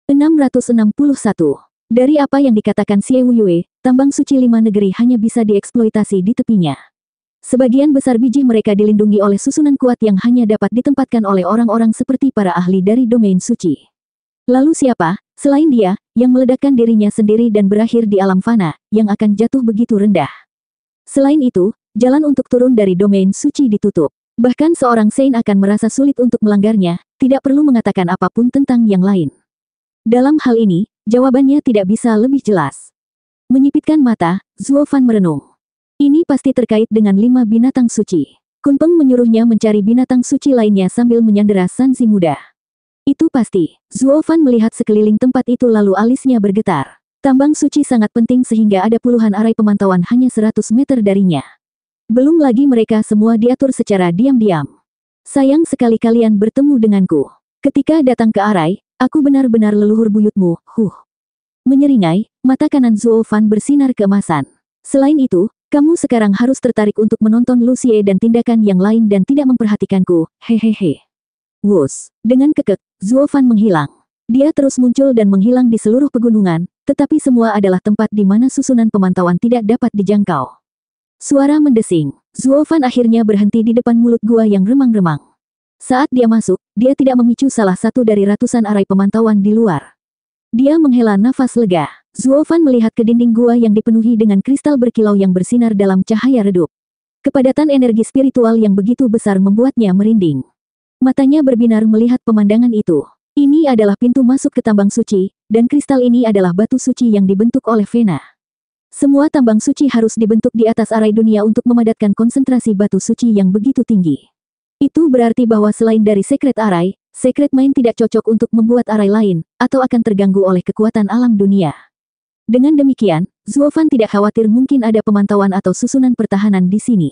661. Dari apa yang dikatakan Xie Wuyue, tambang suci 5 negeri hanya bisa dieksploitasi di tepinya. Sebagian besar biji mereka dilindungi oleh susunan kuat yang hanya dapat ditempatkan oleh orang-orang seperti para ahli dari domain suci. Lalu siapa, selain dia, yang meledakkan dirinya sendiri dan berakhir di alam fana, yang akan jatuh begitu rendah? Selain itu, jalan untuk turun dari domain suci ditutup. Bahkan seorang Saint akan merasa sulit untuk melanggarnya, tidak perlu mengatakan apapun tentang yang lain. Dalam hal ini, jawabannya tidak bisa lebih jelas. Menyipitkan mata, Zuo Fan merenung. Ini pasti terkait dengan 5 binatang suci. Kunpeng menyuruhnya mencari binatang suci lainnya sambil menyandera Sanzi muda. Itu pasti. Zuo Fan melihat sekeliling tempat itu lalu alisnya bergetar. Tambang suci sangat penting sehingga ada puluhan arai pemantauan hanya 100 meter darinya. Belum lagi mereka semua diatur secara diam-diam. Sayang sekali kalian bertemu denganku. Ketika datang ke arai, aku benar-benar leluhur buyutmu, Menyeringai, mata kanan Zuo Fan bersinar keemasan. Selain itu, kamu sekarang harus tertarik untuk menonton Lucie dan tindakan yang lain dan tidak memperhatikanku, hehehe. Wus, dengan kekek, Zuo Fan menghilang. Dia terus muncul dan menghilang di seluruh pegunungan, tetapi semua adalah tempat di mana susunan pemantauan tidak dapat dijangkau. Suara mendesing. Zuo Fan akhirnya berhenti di depan mulut gua yang remang-remang. Saat dia masuk, dia tidak memicu salah satu dari ratusan arai pemantauan di luar. Dia menghela nafas lega. Zuo Fan melihat ke dinding gua yang dipenuhi dengan kristal berkilau yang bersinar dalam cahaya redup. Kepadatan energi spiritual yang begitu besar membuatnya merinding. Matanya berbinar melihat pemandangan itu. Ini adalah pintu masuk ke tambang suci, dan kristal ini adalah batu suci yang dibentuk oleh Vena. Semua tambang suci harus dibentuk di atas arai dunia untuk memadatkan konsentrasi batu suci yang begitu tinggi. Itu berarti bahwa selain dari Secret Arai, Secret Mine tidak cocok untuk membuat arai lain, atau akan terganggu oleh kekuatan alam dunia. Dengan demikian, Zuo Fan tidak khawatir mungkin ada pemantauan atau susunan pertahanan di sini.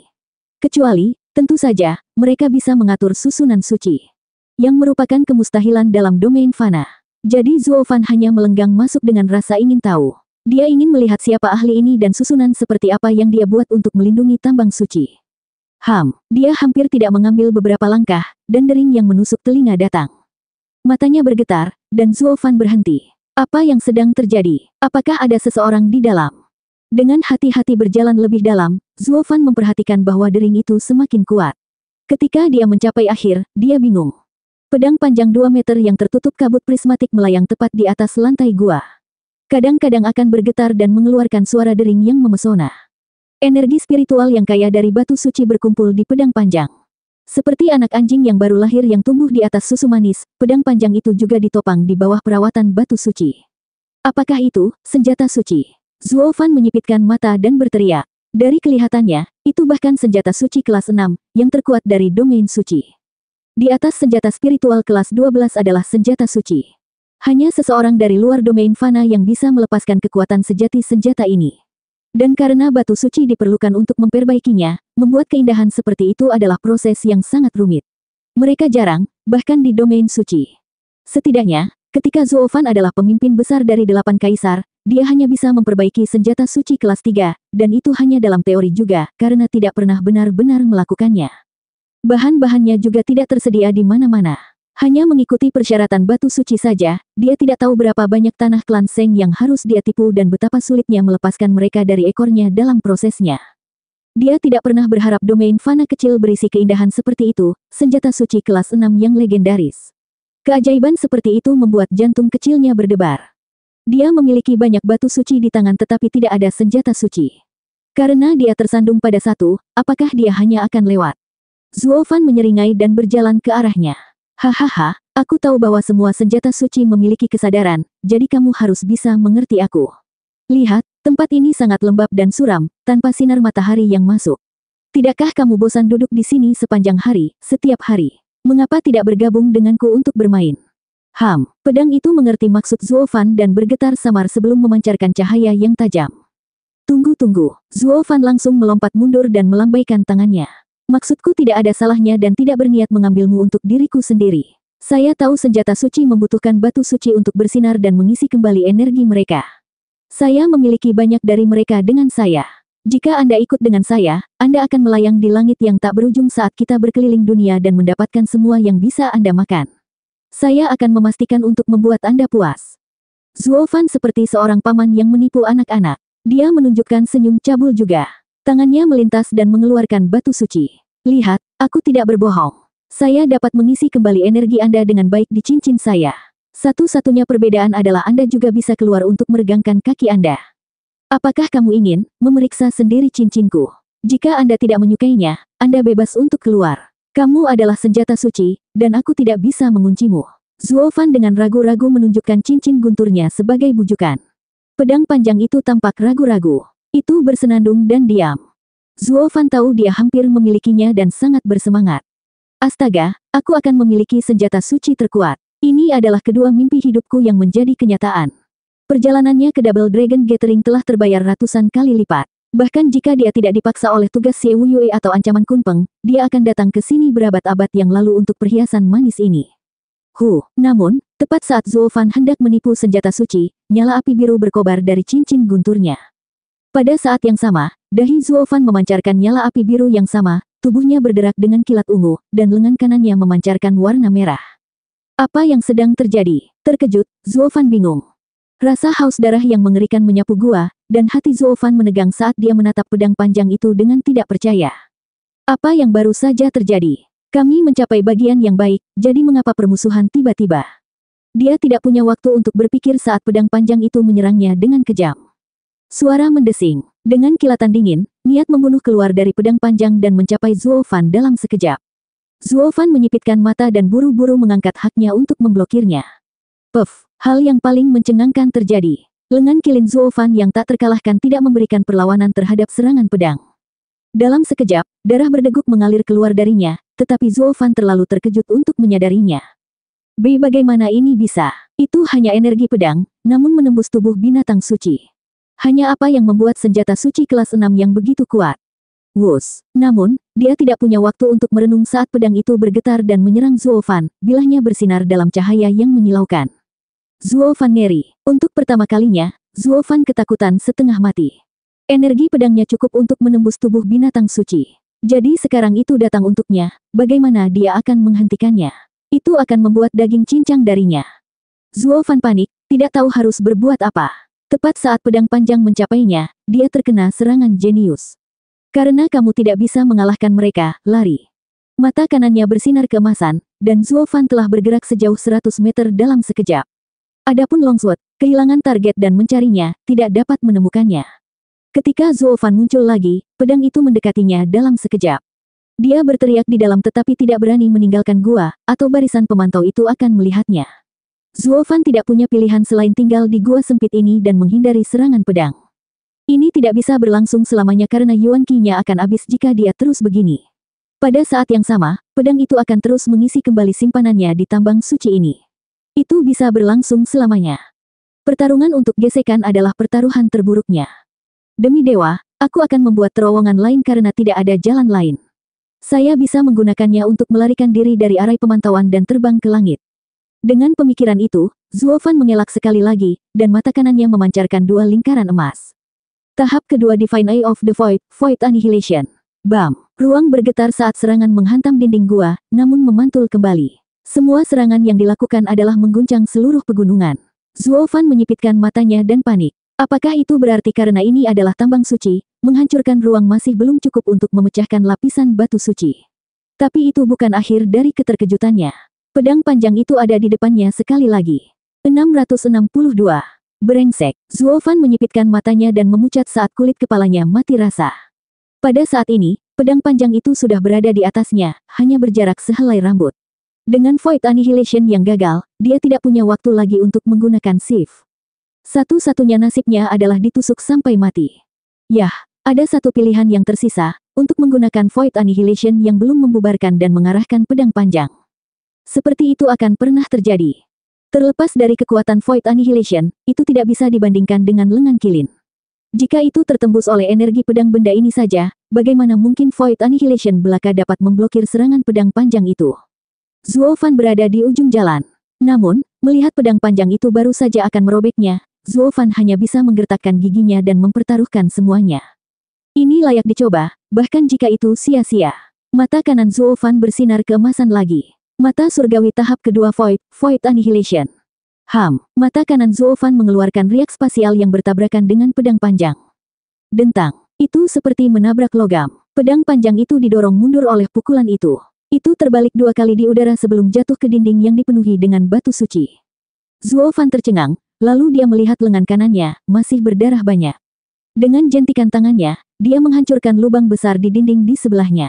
Kecuali, tentu saja, mereka bisa mengatur susunan suci. Yang merupakan kemustahilan dalam domain fana. Jadi Zuo Fan hanya melenggang masuk dengan rasa ingin tahu. Dia ingin melihat siapa ahli ini dan susunan seperti apa yang dia buat untuk melindungi tambang suci. Dia hampir tidak mengambil beberapa langkah, dan dering yang menusuk telinga datang. Matanya bergetar, dan Zuo Fan berhenti. Apa yang sedang terjadi? Apakah ada seseorang di dalam? Dengan hati-hati berjalan lebih dalam, Zuo Fan memperhatikan bahwa dering itu semakin kuat. Ketika dia mencapai akhir, dia bingung. Pedang panjang 2 meter yang tertutup kabut prismatik melayang tepat di atas lantai gua. Kadang-kadang akan bergetar dan mengeluarkan suara dering yang memesona. Energi spiritual yang kaya dari batu suci berkumpul di pedang panjang. Seperti anak anjing yang baru lahir yang tumbuh di atas susu manis, pedang panjang itu juga ditopang di bawah perawatan batu suci. Apakah itu senjata suci? Zuo Fan menyipitkan mata dan berteriak. Dari kelihatannya, itu bahkan senjata suci kelas 6, yang terkuat dari domain suci. Di atas senjata spiritual kelas 12 adalah senjata suci. Hanya seseorang dari luar domain fana yang bisa melepaskan kekuatan sejati senjata ini. Dan karena batu suci diperlukan untuk memperbaikinya, membuat keindahan seperti itu adalah proses yang sangat rumit. Mereka jarang, bahkan di domain suci. Setidaknya, ketika Zuo Fan adalah pemimpin besar dari 8 kaisar, dia hanya bisa memperbaiki senjata suci kelas 3, dan itu hanya dalam teori juga, karena tidak pernah benar-benar melakukannya. Bahan-bahannya juga tidak tersedia di mana-mana. Hanya mengikuti persyaratan batu suci saja, dia tidak tahu berapa banyak tanah klan Seng yang harus dia tipu dan betapa sulitnya melepaskan mereka dari ekornya dalam prosesnya. Dia tidak pernah berharap domain fana kecil berisi keindahan seperti itu, senjata suci kelas 6 yang legendaris. Keajaiban seperti itu membuat jantung kecilnya berdebar. Dia memiliki banyak batu suci di tangan tetapi tidak ada senjata suci. Karena dia tersandung pada satu, apakah dia hanya akan lewat? Zuo Fan menyeringai dan berjalan ke arahnya. Hahaha, aku tahu bahwa semua senjata suci memiliki kesadaran, jadi kamu harus bisa mengerti aku. Lihat, tempat ini sangat lembab dan suram, tanpa sinar matahari yang masuk. Tidakkah kamu bosan duduk di sini sepanjang hari, setiap hari? Mengapa tidak bergabung denganku untuk bermain? Pedang itu mengerti maksud Zuo Fan dan bergetar samar sebelum memancarkan cahaya yang tajam. Tunggu. Zuo Fan langsung melompat mundur dan melambaikan tangannya. Maksudku tidak ada salahnya dan tidak berniat mengambilmu untuk diriku sendiri. Saya tahu senjata suci membutuhkan batu suci untuk bersinar dan mengisi kembali energi mereka. Saya memiliki banyak dari mereka dengan saya. Jika Anda ikut dengan saya, Anda akan melayang di langit yang tak berujung saat kita berkeliling dunia dan mendapatkan semua yang bisa Anda makan. Saya akan memastikan untuk membuat Anda puas. Zuo Fan seperti seorang paman yang menipu anak-anak. Dia menunjukkan senyum cabul juga. Tangannya melintas dan mengeluarkan batu suci. Lihat, aku tidak berbohong. Saya dapat mengisi kembali energi Anda dengan baik di cincin saya. Satu-satunya perbedaan adalah Anda juga bisa keluar untuk meregangkan kaki Anda. Apakah kamu ingin memeriksa sendiri cincinku? Jika Anda tidak menyukainya, Anda bebas untuk keluar. Kamu adalah senjata suci, dan aku tidak bisa menguncimu. Zuo Fan dengan ragu-ragu menunjukkan cincin gunturnya sebagai bujukan. Pedang panjang itu tampak ragu-ragu. Itu bersenandung dan diam. Zuo Fan tahu dia hampir memilikinya dan sangat bersemangat. Astaga, aku akan memiliki senjata suci terkuat. Ini adalah kedua mimpi hidupku yang menjadi kenyataan. Perjalanannya ke Double Dragon Gathering telah terbayar ratusan kali lipat. Bahkan jika dia tidak dipaksa oleh tugas Xie Yue atau ancaman Kunpeng, dia akan datang ke sini berabad-abad yang lalu untuk perhiasan manis ini. Namun, tepat saat Zuo Fan hendak menipu senjata suci, nyala api biru berkobar dari cincin gunturnya. Pada saat yang sama, dahi Zuo Fan memancarkan nyala api biru yang sama, tubuhnya berderak dengan kilat ungu, dan lengan kanannya memancarkan warna merah. Apa yang sedang terjadi? Terkejut, Zuo Fan bingung. Rasa haus darah yang mengerikan menyapu gua, dan hati Zuo Fan menegang saat dia menatap pedang panjang itu dengan tidak percaya. Apa yang baru saja terjadi? Kami mencapai bagian yang baik, jadi mengapa permusuhan tiba-tiba? Dia tidak punya waktu untuk berpikir saat pedang panjang itu menyerangnya dengan kejam. Suara mendesing. Dengan kilatan dingin, niat membunuh keluar dari pedang panjang dan mencapai Zuo Fan dalam sekejap. Zuo Fan menyipitkan mata dan buru-buru mengangkat haknya untuk memblokirnya. Puff, hal yang paling mencengangkan terjadi. Lengan kilin Zuo Fan yang tak terkalahkan tidak memberikan perlawanan terhadap serangan pedang. Dalam sekejap, darah berdeguk mengalir keluar darinya, tetapi Zuo Fan terlalu terkejut untuk menyadarinya. Bagaimana ini bisa? Itu hanya energi pedang, namun menembus tubuh binatang suci. Hanya apa yang membuat senjata suci kelas 6 yang begitu kuat? Wus. Namun, dia tidak punya waktu untuk merenung saat pedang itu bergetar dan menyerang Zuo Fan, bilahnya bersinar dalam cahaya yang menyilaukan. Zuo Fan ngeri. Untuk pertama kalinya, Zuo Fan ketakutan setengah mati. Energi pedangnya cukup untuk menembus tubuh binatang suci. Jadi sekarang itu datang untuknya, bagaimana dia akan menghentikannya? Itu akan membuat daging cincang darinya. Zuo Fan panik, tidak tahu harus berbuat apa. Tepat saat pedang panjang mencapainya, dia terkena serangan jenius. Karena kamu tidak bisa mengalahkan mereka, lari. Mata kanannya bersinar keemasan, dan Zuo Fan telah bergerak sejauh 100 meter dalam sekejap. Adapun Longsword, kehilangan target dan mencarinya, tidak dapat menemukannya. Ketika Zuo Fan muncul lagi, pedang itu mendekatinya dalam sekejap. Dia berteriak di dalam tetapi tidak berani meninggalkan gua, atau barisan pemantau itu akan melihatnya. Zuo Fan tidak punya pilihan selain tinggal di gua sempit ini dan menghindari serangan pedang. Ini tidak bisa berlangsung selamanya karena Yuan Qi-nya akan habis jika dia terus begini. Pada saat yang sama, pedang itu akan terus mengisi kembali simpanannya di tambang suci ini. Itu bisa berlangsung selamanya. Pertarungan untuk gesekan adalah pertaruhan terburuknya. Demi dewa, aku akan membuat terowongan lain karena tidak ada jalan lain. Saya bisa menggunakannya untuk melarikan diri dari arai pemantauan dan terbang ke langit. Dengan pemikiran itu, Zuo Fan mengelak sekali lagi, dan mata kanannya memancarkan dua lingkaran emas. Tahap kedua Divine Eye of the Void, Void Annihilation. Bam! Ruang bergetar saat serangan menghantam dinding gua, namun memantul kembali. Semua serangan yang dilakukan adalah mengguncang seluruh pegunungan. Zuo Fan menyipitkan matanya dan panik. Apakah itu berarti karena ini adalah tambang suci, menghancurkan ruang masih belum cukup untuk memecahkan lapisan batu suci? Tapi itu bukan akhir dari keterkejutannya. Pedang panjang itu ada di depannya sekali lagi. 662. Brengsek. Zuo Fan menyipitkan matanya dan memucat saat kulit kepalanya mati rasa. Pada saat ini, pedang panjang itu sudah berada di atasnya, hanya berjarak sehelai rambut. Dengan Void Annihilation yang gagal, dia tidak punya waktu lagi untuk menggunakan shift. Satu-satunya nasibnya adalah ditusuk sampai mati. Yah, ada satu pilihan yang tersisa, untuk menggunakan Void Annihilation yang belum membubarkan dan mengarahkan pedang panjang. Seperti itu akan pernah terjadi. Terlepas dari kekuatan Void Annihilation, itu tidak bisa dibandingkan dengan lengan kilin. Jika itu tertembus oleh energi pedang benda ini saja, bagaimana mungkin Void Annihilation belaka dapat memblokir serangan pedang panjang itu? Zuo Fan berada di ujung jalan. Namun, melihat pedang panjang itu baru saja akan merobeknya, Zuo Fan hanya bisa menggertakkan giginya dan mempertaruhkan semuanya. Ini layak dicoba, bahkan jika itu sia-sia. Mata kanan Zuo Fan bersinar keemasan lagi. Mata surgawi tahap kedua Void Annihilation. Mata kanan Zuo Fan mengeluarkan riak spasial yang bertabrakan dengan pedang panjang. Dentang, itu seperti menabrak logam. Pedang panjang itu didorong mundur oleh pukulan itu. Itu terbalik 2 kali di udara sebelum jatuh ke dinding yang dipenuhi dengan batu suci. Zuo Fan tercengang, lalu dia melihat lengan kanannya, masih berdarah banyak. Dengan jentikan tangannya, dia menghancurkan lubang besar di dinding di sebelahnya.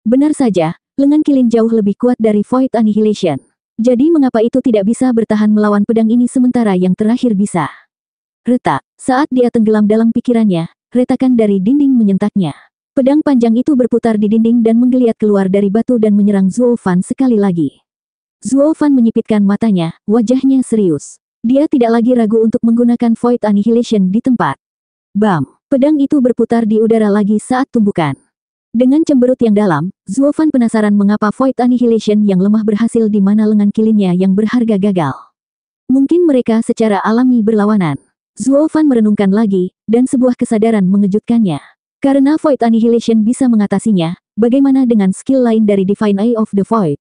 Benar saja, lengan kilin jauh lebih kuat dari Void Annihilation. Jadi mengapa itu tidak bisa bertahan melawan pedang ini sementara yang terakhir bisa? Retak, saat dia tenggelam dalam pikirannya, retakan dari dinding menyentaknya. Pedang panjang itu berputar di dinding dan menggeliat keluar dari batu dan menyerang Zuo Fan sekali lagi. Zuo Fan menyipitkan matanya, wajahnya serius. Dia tidak lagi ragu untuk menggunakan Void Annihilation di tempat. Bam! Pedang itu berputar di udara lagi saat tumbukan. Dengan cemberut yang dalam, Zuo Fan penasaran mengapa Void Annihilation yang lemah berhasil di mana lengan kilinnya yang berharga gagal. Mungkin mereka secara alami berlawanan. Zuo Fan merenungkan lagi, dan sebuah kesadaran mengejutkannya. Karena Void Annihilation bisa mengatasinya, bagaimana dengan skill lain dari Divine Eye of the Void?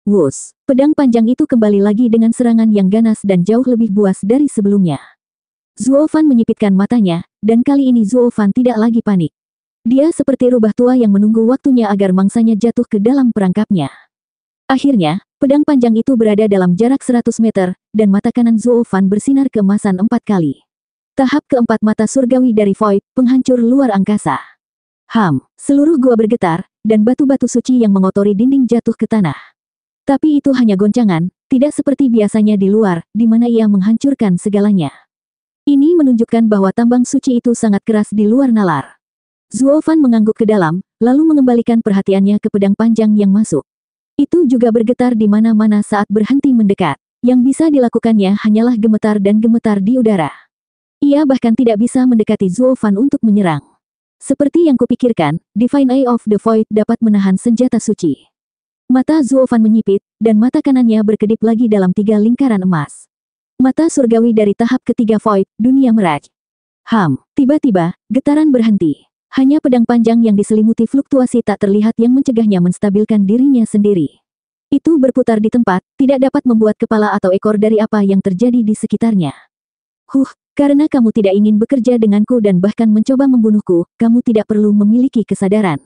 Wus! Pedang panjang itu kembali lagi dengan serangan yang ganas dan jauh lebih buas dari sebelumnya. Zuo Fan menyipitkan matanya, dan kali ini Zuo Fan tidak lagi panik. Dia seperti rubah tua yang menunggu waktunya agar mangsanya jatuh ke dalam perangkapnya. Akhirnya, pedang panjang itu berada dalam jarak 100 meter, dan mata kanan Zuo Fan bersinar keemasan 4 kali. Tahap keempat mata surgawi dari Void, penghancur luar angkasa. Seluruh gua bergetar, dan batu-batu suci yang mengotori dinding jatuh ke tanah. Tapi itu hanya goncangan, tidak seperti biasanya di luar, di mana ia menghancurkan segalanya. Ini menunjukkan bahwa tambang suci itu sangat keras di luar nalar. Zuo Fan mengangguk ke dalam, lalu mengembalikan perhatiannya ke pedang panjang yang masuk. Itu juga bergetar di mana-mana saat berhenti mendekat. Yang bisa dilakukannya hanyalah gemetar dan gemetar di udara. Ia bahkan tidak bisa mendekati Zuo Fan untuk menyerang. Seperti yang kupikirkan, Divine Eye of the Void dapat menahan senjata suci. Mata Zuo Fan menyipit, dan mata kanannya berkedip lagi dalam 3 lingkaran emas. Mata surgawi dari tahap ketiga Void, dunia meraj. Tiba-tiba, getaran berhenti. Hanya pedang panjang yang diselimuti fluktuasi tak terlihat yang mencegahnya menstabilkan dirinya sendiri. Itu berputar di tempat, tidak dapat membuat kepala atau ekor dari apa yang terjadi di sekitarnya. Karena kamu tidak ingin bekerja denganku dan bahkan mencoba membunuhku, kamu tidak perlu memiliki kesadaran.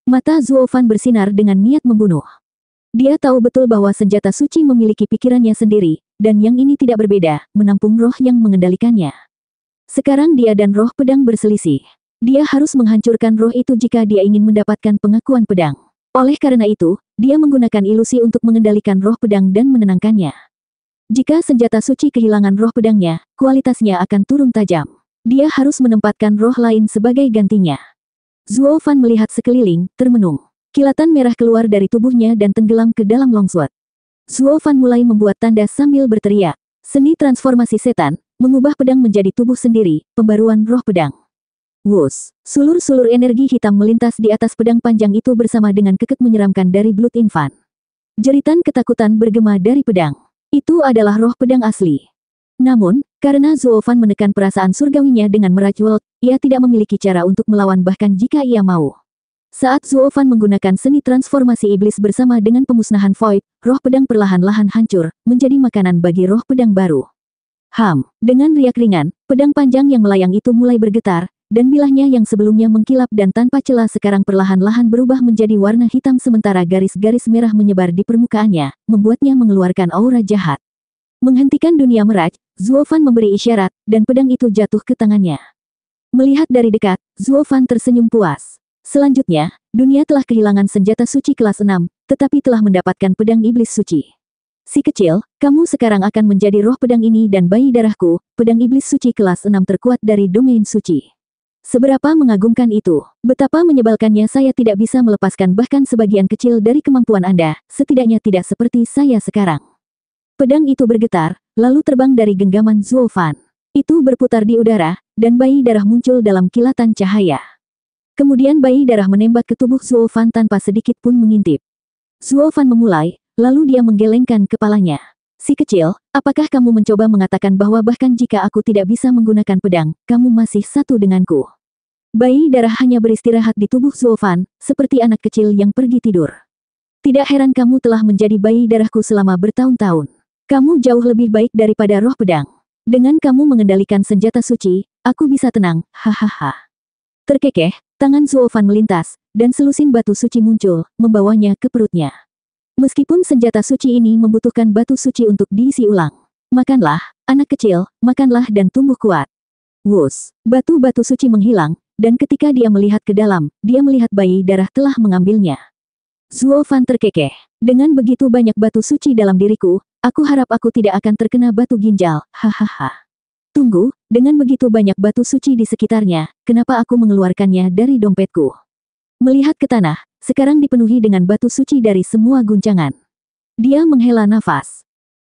Mata Zuo Fan bersinar dengan niat membunuh. Dia tahu betul bahwa senjata suci memiliki pikirannya sendiri, dan yang ini tidak berbeda, menampung roh yang mengendalikannya. Sekarang dia dan roh pedang berselisih. Dia harus menghancurkan roh itu jika dia ingin mendapatkan pengakuan pedang. Oleh karena itu, dia menggunakan ilusi untuk mengendalikan roh pedang dan menenangkannya. Jika senjata suci kehilangan roh pedangnya, kualitasnya akan turun tajam. Dia harus menempatkan roh lain sebagai gantinya. Zuo Fan melihat sekeliling, termenung. Kilatan merah keluar dari tubuhnya dan tenggelam ke dalam longsword. Zuo Fan mulai membuat tanda sambil berteriak. Seni transformasi setan, mengubah pedang menjadi tubuh sendiri, pembaruan roh pedang. Wus! Sulur-sulur energi hitam melintas di atas pedang panjang itu bersama dengan kekek menyeramkan dari Blood Infant. Jeritan ketakutan bergema dari pedang. Itu adalah roh pedang asli. Namun, karena Zuo Fan menekan perasaan surgawinya dengan Mirage World, ia tidak memiliki cara untuk melawan bahkan jika ia mau. Saat Zuo Fan menggunakan seni transformasi iblis bersama dengan pemusnahan Void, roh pedang perlahan-lahan hancur, menjadi makanan bagi roh pedang baru. Dengan riak ringan, pedang panjang yang melayang itu mulai bergetar, dan bilahnya yang sebelumnya mengkilap dan tanpa celah sekarang perlahan-lahan berubah menjadi warna hitam sementara garis-garis merah menyebar di permukaannya, membuatnya mengeluarkan aura jahat. Menghentikan dunia meraj, Zuo Fan memberi isyarat, dan pedang itu jatuh ke tangannya. Melihat dari dekat, Zuo Fan tersenyum puas. Selanjutnya, dunia telah kehilangan senjata suci kelas 6, tetapi telah mendapatkan pedang iblis suci. Si kecil, kamu sekarang akan menjadi roh pedang ini dan bayi darahku, pedang iblis suci kelas 6 terkuat dari domain suci. Seberapa mengagumkan itu. Betapa menyebalkannya saya tidak bisa melepaskan bahkan sebagian kecil dari kemampuan Anda, setidaknya tidak seperti saya sekarang. Pedang itu bergetar, lalu terbang dari genggaman Zuo Fan. Itu berputar di udara, dan bayi darah muncul dalam kilatan cahaya. Kemudian bayi darah menembak ke tubuh Zuo Fan tanpa sedikit pun mengintip. Zuo Fan memulai, lalu dia menggelengkan kepalanya. Si kecil, apakah kamu mencoba mengatakan bahwa bahkan jika aku tidak bisa menggunakan pedang, kamu masih satu denganku? Bayi darah hanya beristirahat di tubuh Zuo Fan, seperti anak kecil yang pergi tidur. Tidak heran kamu telah menjadi bayi darahku selama bertahun-tahun. Kamu jauh lebih baik daripada roh pedang. Dengan kamu mengendalikan senjata suci, aku bisa tenang, hahaha. Terkekeh, tangan Zuo Fan melintas, dan selusin batu suci muncul, membawanya ke perutnya. Meskipun senjata suci ini membutuhkan batu suci untuk diisi ulang. Makanlah, anak kecil, makanlah dan tumbuh kuat. Wus, batu-batu suci menghilang, dan ketika dia melihat ke dalam, dia melihat bayi darah telah mengambilnya. Zuo Fan terkekeh. Dengan begitu banyak batu suci dalam diriku, aku harap aku tidak akan terkena batu ginjal, hahaha. Tunggu, dengan begitu banyak batu suci di sekitarnya, kenapa aku mengeluarkannya dari dompetku? Melihat ke tanah, sekarang dipenuhi dengan batu suci dari semua guncangan. Dia menghela nafas.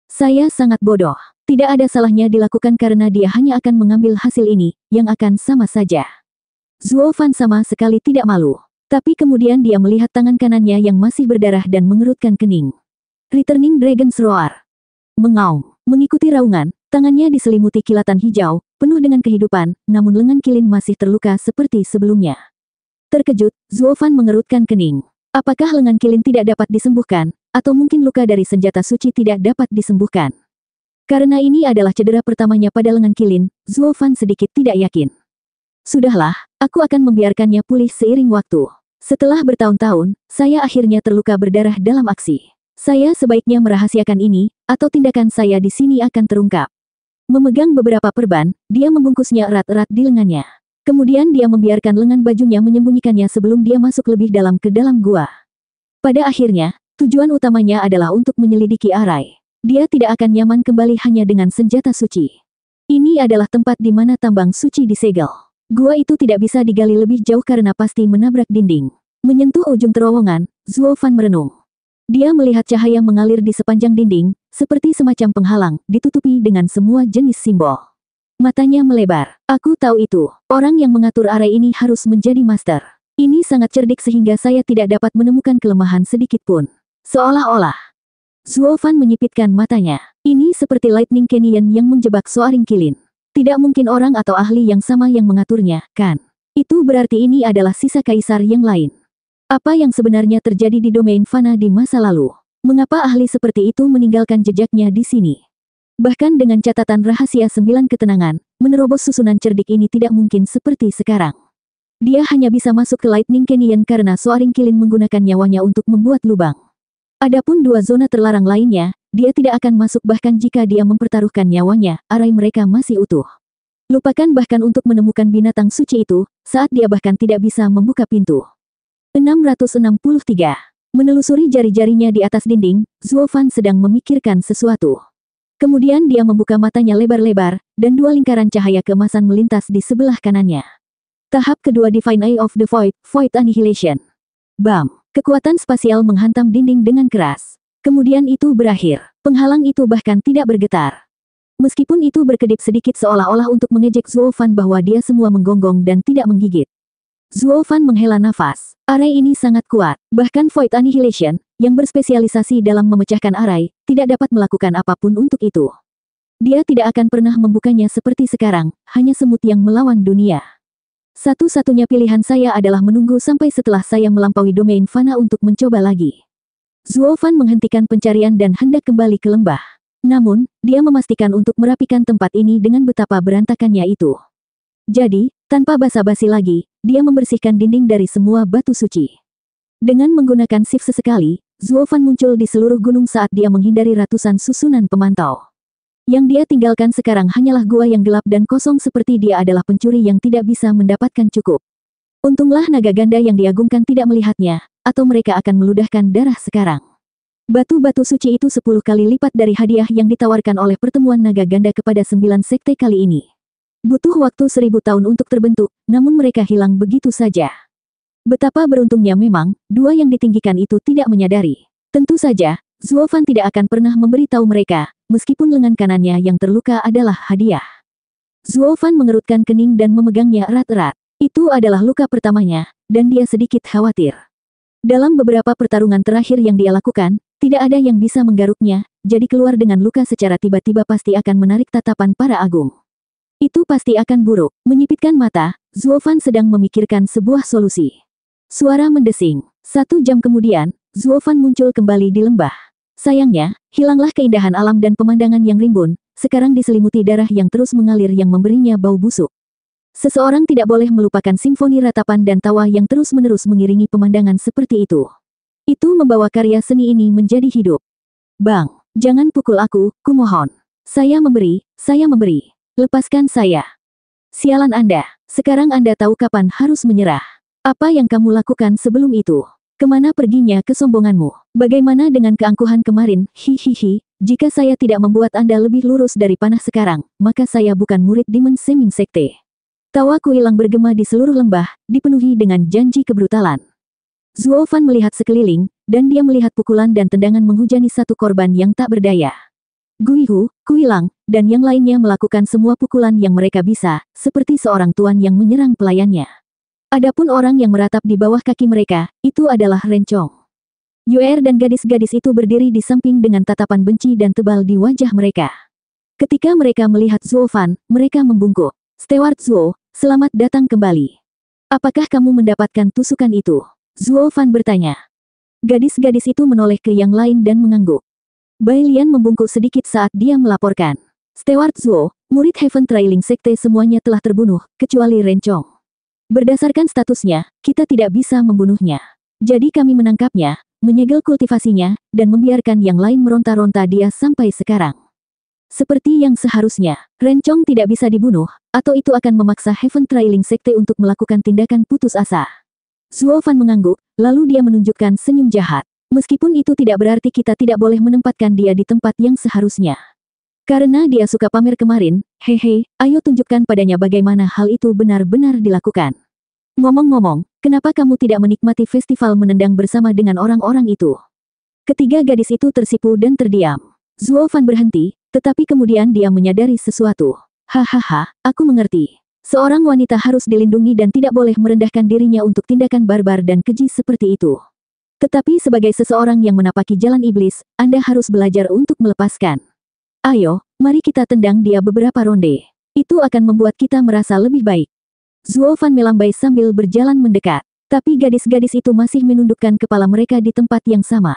Saya sangat bodoh. Tidak ada salahnya dilakukan karena dia hanya akan mengambil hasil ini, yang akan sama saja. Zuo Fan sama sekali tidak malu. Tapi kemudian dia melihat tangan kanannya yang masih berdarah dan mengerutkan kening. Returning Dragon's Roar. Mengaum. Mengikuti raungan, tangannya diselimuti kilatan hijau, penuh dengan kehidupan, namun lengan Kilin masih terluka seperti sebelumnya. Terkejut, Zuo Fan mengerutkan kening. Apakah lengan Kilin tidak dapat disembuhkan, atau mungkin luka dari senjata suci tidak dapat disembuhkan? Karena ini adalah cedera pertamanya pada lengan Kilin, Zuo Fan sedikit tidak yakin. Sudahlah, aku akan membiarkannya pulih seiring waktu. Setelah bertahun-tahun, saya akhirnya terluka berdarah dalam aksi. Saya sebaiknya merahasiakan ini, atau tindakan saya di sini akan terungkap. Memegang beberapa perban, dia membungkusnya erat-erat di lengannya. Kemudian dia membiarkan lengan bajunya menyembunyikannya sebelum dia masuk lebih dalam ke dalam gua. Pada akhirnya, tujuan utamanya adalah untuk menyelidiki Arai. Dia tidak akan nyaman kembali hanya dengan senjata suci. Ini adalah tempat di mana tambang suci disegel. Gua itu tidak bisa digali lebih jauh karena pasti menabrak dinding. Menyentuh ujung terowongan, Zuo Fan merenung. Dia melihat cahaya mengalir di sepanjang dinding, seperti semacam penghalang, ditutupi dengan semua jenis simbol. Matanya melebar. Aku tahu itu. Orang yang mengatur Arai ini harus menjadi master. Ini sangat cerdik sehingga saya tidak dapat menemukan kelemahan sedikit pun. Seolah-olah. Zuo Fan menyipitkan matanya. Ini seperti Lightning Canyon yang menjebak Soaring Kilin. Tidak mungkin orang atau ahli yang sama yang mengaturnya, kan? Itu berarti ini adalah sisa kaisar yang lain. Apa yang sebenarnya terjadi di domain Fana di masa lalu? Mengapa ahli seperti itu meninggalkan jejaknya di sini? Bahkan dengan catatan rahasia 9 ketenangan, menerobos susunan cerdik ini tidak mungkin seperti sekarang. Dia hanya bisa masuk ke Lightning Canyon karena Soaring Kilin menggunakan nyawanya untuk membuat lubang. Adapun 2 zona terlarang lainnya, dia tidak akan masuk bahkan jika dia mempertaruhkan nyawanya, Arai mereka masih utuh. Lupakan bahkan untuk menemukan binatang suci itu, saat dia bahkan tidak bisa membuka pintu. 663. Menelusuri jari-jarinya di atas dinding, Zuo Fan sedang memikirkan sesuatu. Kemudian dia membuka matanya lebar-lebar, dan 2 lingkaran cahaya keemasan melintas di sebelah kanannya. Tahap kedua Divine Eye of the Void, Void Annihilation. Bam! Kekuatan spasial menghantam dinding dengan keras. Kemudian itu berakhir. Penghalang itu bahkan tidak bergetar. Meskipun itu berkedip sedikit seolah-olah untuk mengejek Zuo Fan bahwa dia semua menggonggong dan tidak menggigit. Zuo Fan menghela nafas. Arai ini sangat kuat. Bahkan Void Annihilation, yang berspesialisasi dalam memecahkan arai, tidak dapat melakukan apapun untuk itu. Dia tidak akan pernah membukanya seperti sekarang, hanya semut yang melawan dunia. Satu-satunya pilihan saya adalah menunggu sampai setelah saya melampaui domain Fana untuk mencoba lagi. Zuo Fan menghentikan pencarian dan hendak kembali ke lembah. Namun, dia memastikan untuk merapikan tempat ini dengan betapa berantakannya itu. Jadi, tanpa basa-basi lagi, dia membersihkan dinding dari semua batu suci. Dengan menggunakan shift sesekali, Zuo Fan muncul di seluruh gunung saat dia menghindari ratusan susunan pemantau. Yang dia tinggalkan sekarang hanyalah gua yang gelap dan kosong seperti dia adalah pencuri yang tidak bisa mendapatkan cukup. Untunglah naga ganda yang diagungkan tidak melihatnya, atau mereka akan meludahkan darah sekarang. Batu-batu suci itu 10 kali lipat dari hadiah yang ditawarkan oleh pertemuan naga ganda kepada 9 sekte kali ini. Butuh waktu 1000 tahun untuk terbentuk, namun mereka hilang begitu saja. Betapa beruntungnya memang, 2 yang ditinggikan itu tidak menyadari. Tentu saja, Zuo Fan tidak akan pernah memberitahu mereka, meskipun lengan kanannya yang terluka adalah hadiah. Zuo Fan mengerutkan kening dan memegangnya erat-erat. Itu adalah luka pertamanya, dan dia sedikit khawatir. Dalam beberapa pertarungan terakhir yang dia lakukan, tidak ada yang bisa menggaruknya, jadi keluar dengan luka secara tiba-tiba pasti akan menarik tatapan para agung. Itu pasti akan buruk. Menyipitkan mata, Zuo Fan sedang memikirkan sebuah solusi. Suara mendesing. 1 jam kemudian, Zuo Fan muncul kembali di lembah. Sayangnya, hilanglah keindahan alam dan pemandangan yang rimbun, sekarang diselimuti darah yang terus mengalir yang memberinya bau busuk. Seseorang tidak boleh melupakan simfoni ratapan dan tawa yang terus-menerus mengiringi pemandangan seperti itu. Itu membawa karya seni ini menjadi hidup. Bang, jangan pukul aku, kumohon. Saya memberi, saya memberi. Lepaskan saya. Sialan Anda, sekarang Anda tahu kapan harus menyerah. Apa yang kamu lakukan sebelum itu? Kemana perginya kesombonganmu? Bagaimana dengan keangkuhan kemarin? Hihihi, jika saya tidak membuat Anda lebih lurus dari panah sekarang, maka saya bukan murid Demon Semin Sekte. Tawa Kuilang bergema di seluruh lembah, dipenuhi dengan janji kebrutalan. Zuo Fan melihat sekeliling, dan dia melihat pukulan dan tendangan menghujani satu korban yang tak berdaya. Gui Hu, Kuilang, dan yang lainnya melakukan semua pukulan yang mereka bisa, seperti seorang tuan yang menyerang pelayannya. Adapun orang yang meratap di bawah kaki mereka, itu adalah Rencong. Yuer dan gadis-gadis itu berdiri di samping dengan tatapan benci dan tebal di wajah mereka. Ketika mereka melihat Zuo Fan, mereka membungkuk. Steward Zuo, selamat datang kembali. Apakah kamu mendapatkan tusukan itu? Zuo Fan bertanya. Gadis-gadis itu menoleh ke yang lain dan mengangguk. Bai Lian membungkuk sedikit saat dia melaporkan. Steward Zuo, murid Heaven Trailing Sekte semuanya telah terbunuh, kecuali Rencong. Berdasarkan statusnya, kita tidak bisa membunuhnya. Jadi kami menangkapnya, menyegel kultivasinya, dan membiarkan yang lain meronta-ronta dia sampai sekarang. Seperti yang seharusnya, Rencong tidak bisa dibunuh, atau itu akan memaksa Heaven Trailing Sekte untuk melakukan tindakan putus asa. Zuo Fan mengangguk, lalu dia menunjukkan senyum jahat. Meskipun itu tidak berarti kita tidak boleh menempatkan dia di tempat yang seharusnya. Karena dia suka pamer kemarin, hehe, ayo tunjukkan padanya bagaimana hal itu benar-benar dilakukan. Ngomong-ngomong, kenapa kamu tidak menikmati festival menendang bersama dengan orang-orang itu? Ketiga gadis itu tersipu dan terdiam. Zuo Fan berhenti, tetapi kemudian dia menyadari sesuatu. Hahaha, aku mengerti. Seorang wanita harus dilindungi dan tidak boleh merendahkan dirinya untuk tindakan barbar dan keji seperti itu. Tetapi sebagai seseorang yang menapaki jalan iblis, Anda harus belajar untuk melepaskan. Ayo, mari kita tendang dia beberapa ronde. Itu akan membuat kita merasa lebih baik. Zuo Fan melambai sambil berjalan mendekat. Tapi gadis-gadis itu masih menundukkan kepala mereka di tempat yang sama.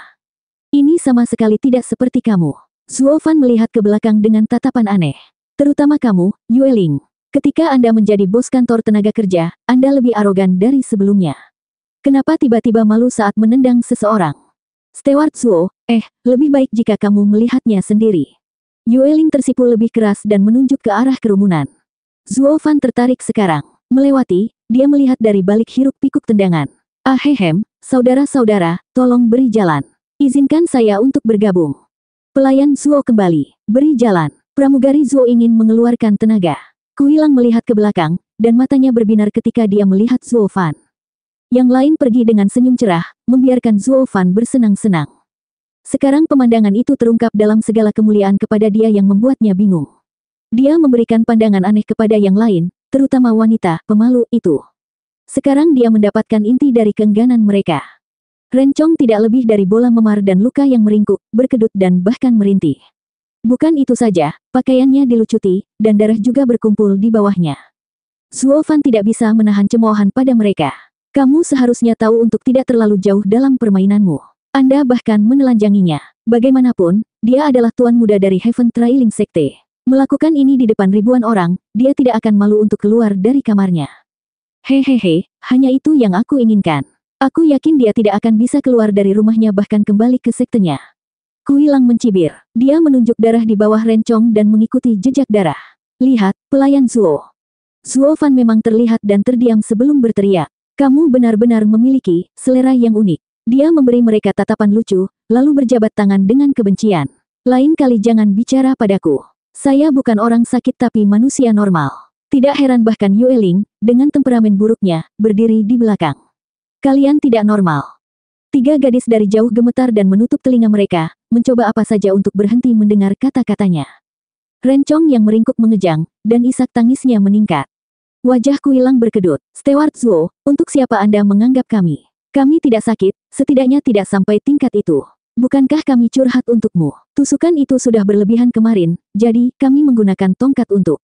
Ini sama sekali tidak seperti kamu. Zuo Fan melihat ke belakang dengan tatapan aneh. Terutama kamu, Yue Ling. Ketika Anda menjadi bos kantor tenaga kerja, Anda lebih arogan dari sebelumnya. Kenapa tiba-tiba malu saat menendang seseorang? Steward Zuo, lebih baik jika kamu melihatnya sendiri. Yue Ling tersipu lebih keras dan menunjuk ke arah kerumunan. Zuo Fan tertarik sekarang. Melewati, dia melihat dari balik hiruk-pikuk tendangan. Ahehem, saudara-saudara, tolong beri jalan. Izinkan saya untuk bergabung. Pelayan Zuo kembali. Beri jalan. Pramugari Zuo ingin mengeluarkan tenaga. Kuilang melihat ke belakang, dan matanya berbinar ketika dia melihat Zuo Fan. Yang lain pergi dengan senyum cerah, membiarkan Zuo Fan bersenang-senang. Sekarang pemandangan itu terungkap dalam segala kemuliaan kepada dia yang membuatnya bingung. Dia memberikan pandangan aneh kepada yang lain, terutama wanita pemalu itu. Sekarang dia mendapatkan inti dari keengganan mereka. Rencong tidak lebih dari bola memar dan luka yang meringkuk, berkedut dan bahkan merintih. Bukan itu saja, pakaiannya dilucuti, dan darah juga berkumpul di bawahnya. Zuo Fan tidak bisa menahan cemoohan pada mereka. Kamu seharusnya tahu untuk tidak terlalu jauh dalam permainanmu. Anda bahkan menelanjanginya. Bagaimanapun, dia adalah tuan muda dari Heaven Trailing Sekte. Melakukan ini di depan ribuan orang, dia tidak akan malu untuk keluar dari kamarnya. Hehehe, hanya itu yang aku inginkan. Aku yakin dia tidak akan bisa keluar dari rumahnya bahkan kembali ke sektenya. Kuilang mencibir. Dia menunjuk darah di bawah Rencong dan mengikuti jejak darah. Lihat, pelayan Zuo. Zuo Fan memang terlihat dan terdiam sebelum berteriak. Kamu benar-benar memiliki selera yang unik. Dia memberi mereka tatapan lucu, lalu berjabat tangan dengan kebencian. Lain kali jangan bicara padaku. Saya bukan orang sakit tapi manusia normal. Tidak heran bahkan Yue Ling, dengan temperamen buruknya, berdiri di belakang. Kalian tidak normal. Tiga gadis dari jauh gemetar dan menutup telinga mereka, mencoba apa saja untuk berhenti mendengar kata-katanya. Rencong yang meringkuk mengejang, dan isak tangisnya meningkat. Wajah Kuilang berkedut. Steward Zuo, untuk siapa Anda menganggap kami? Kami tidak sakit, setidaknya tidak sampai tingkat itu. Bukankah kami curhat untukmu? Tusukan itu sudah berlebihan kemarin, jadi kami menggunakan tongkat untuk.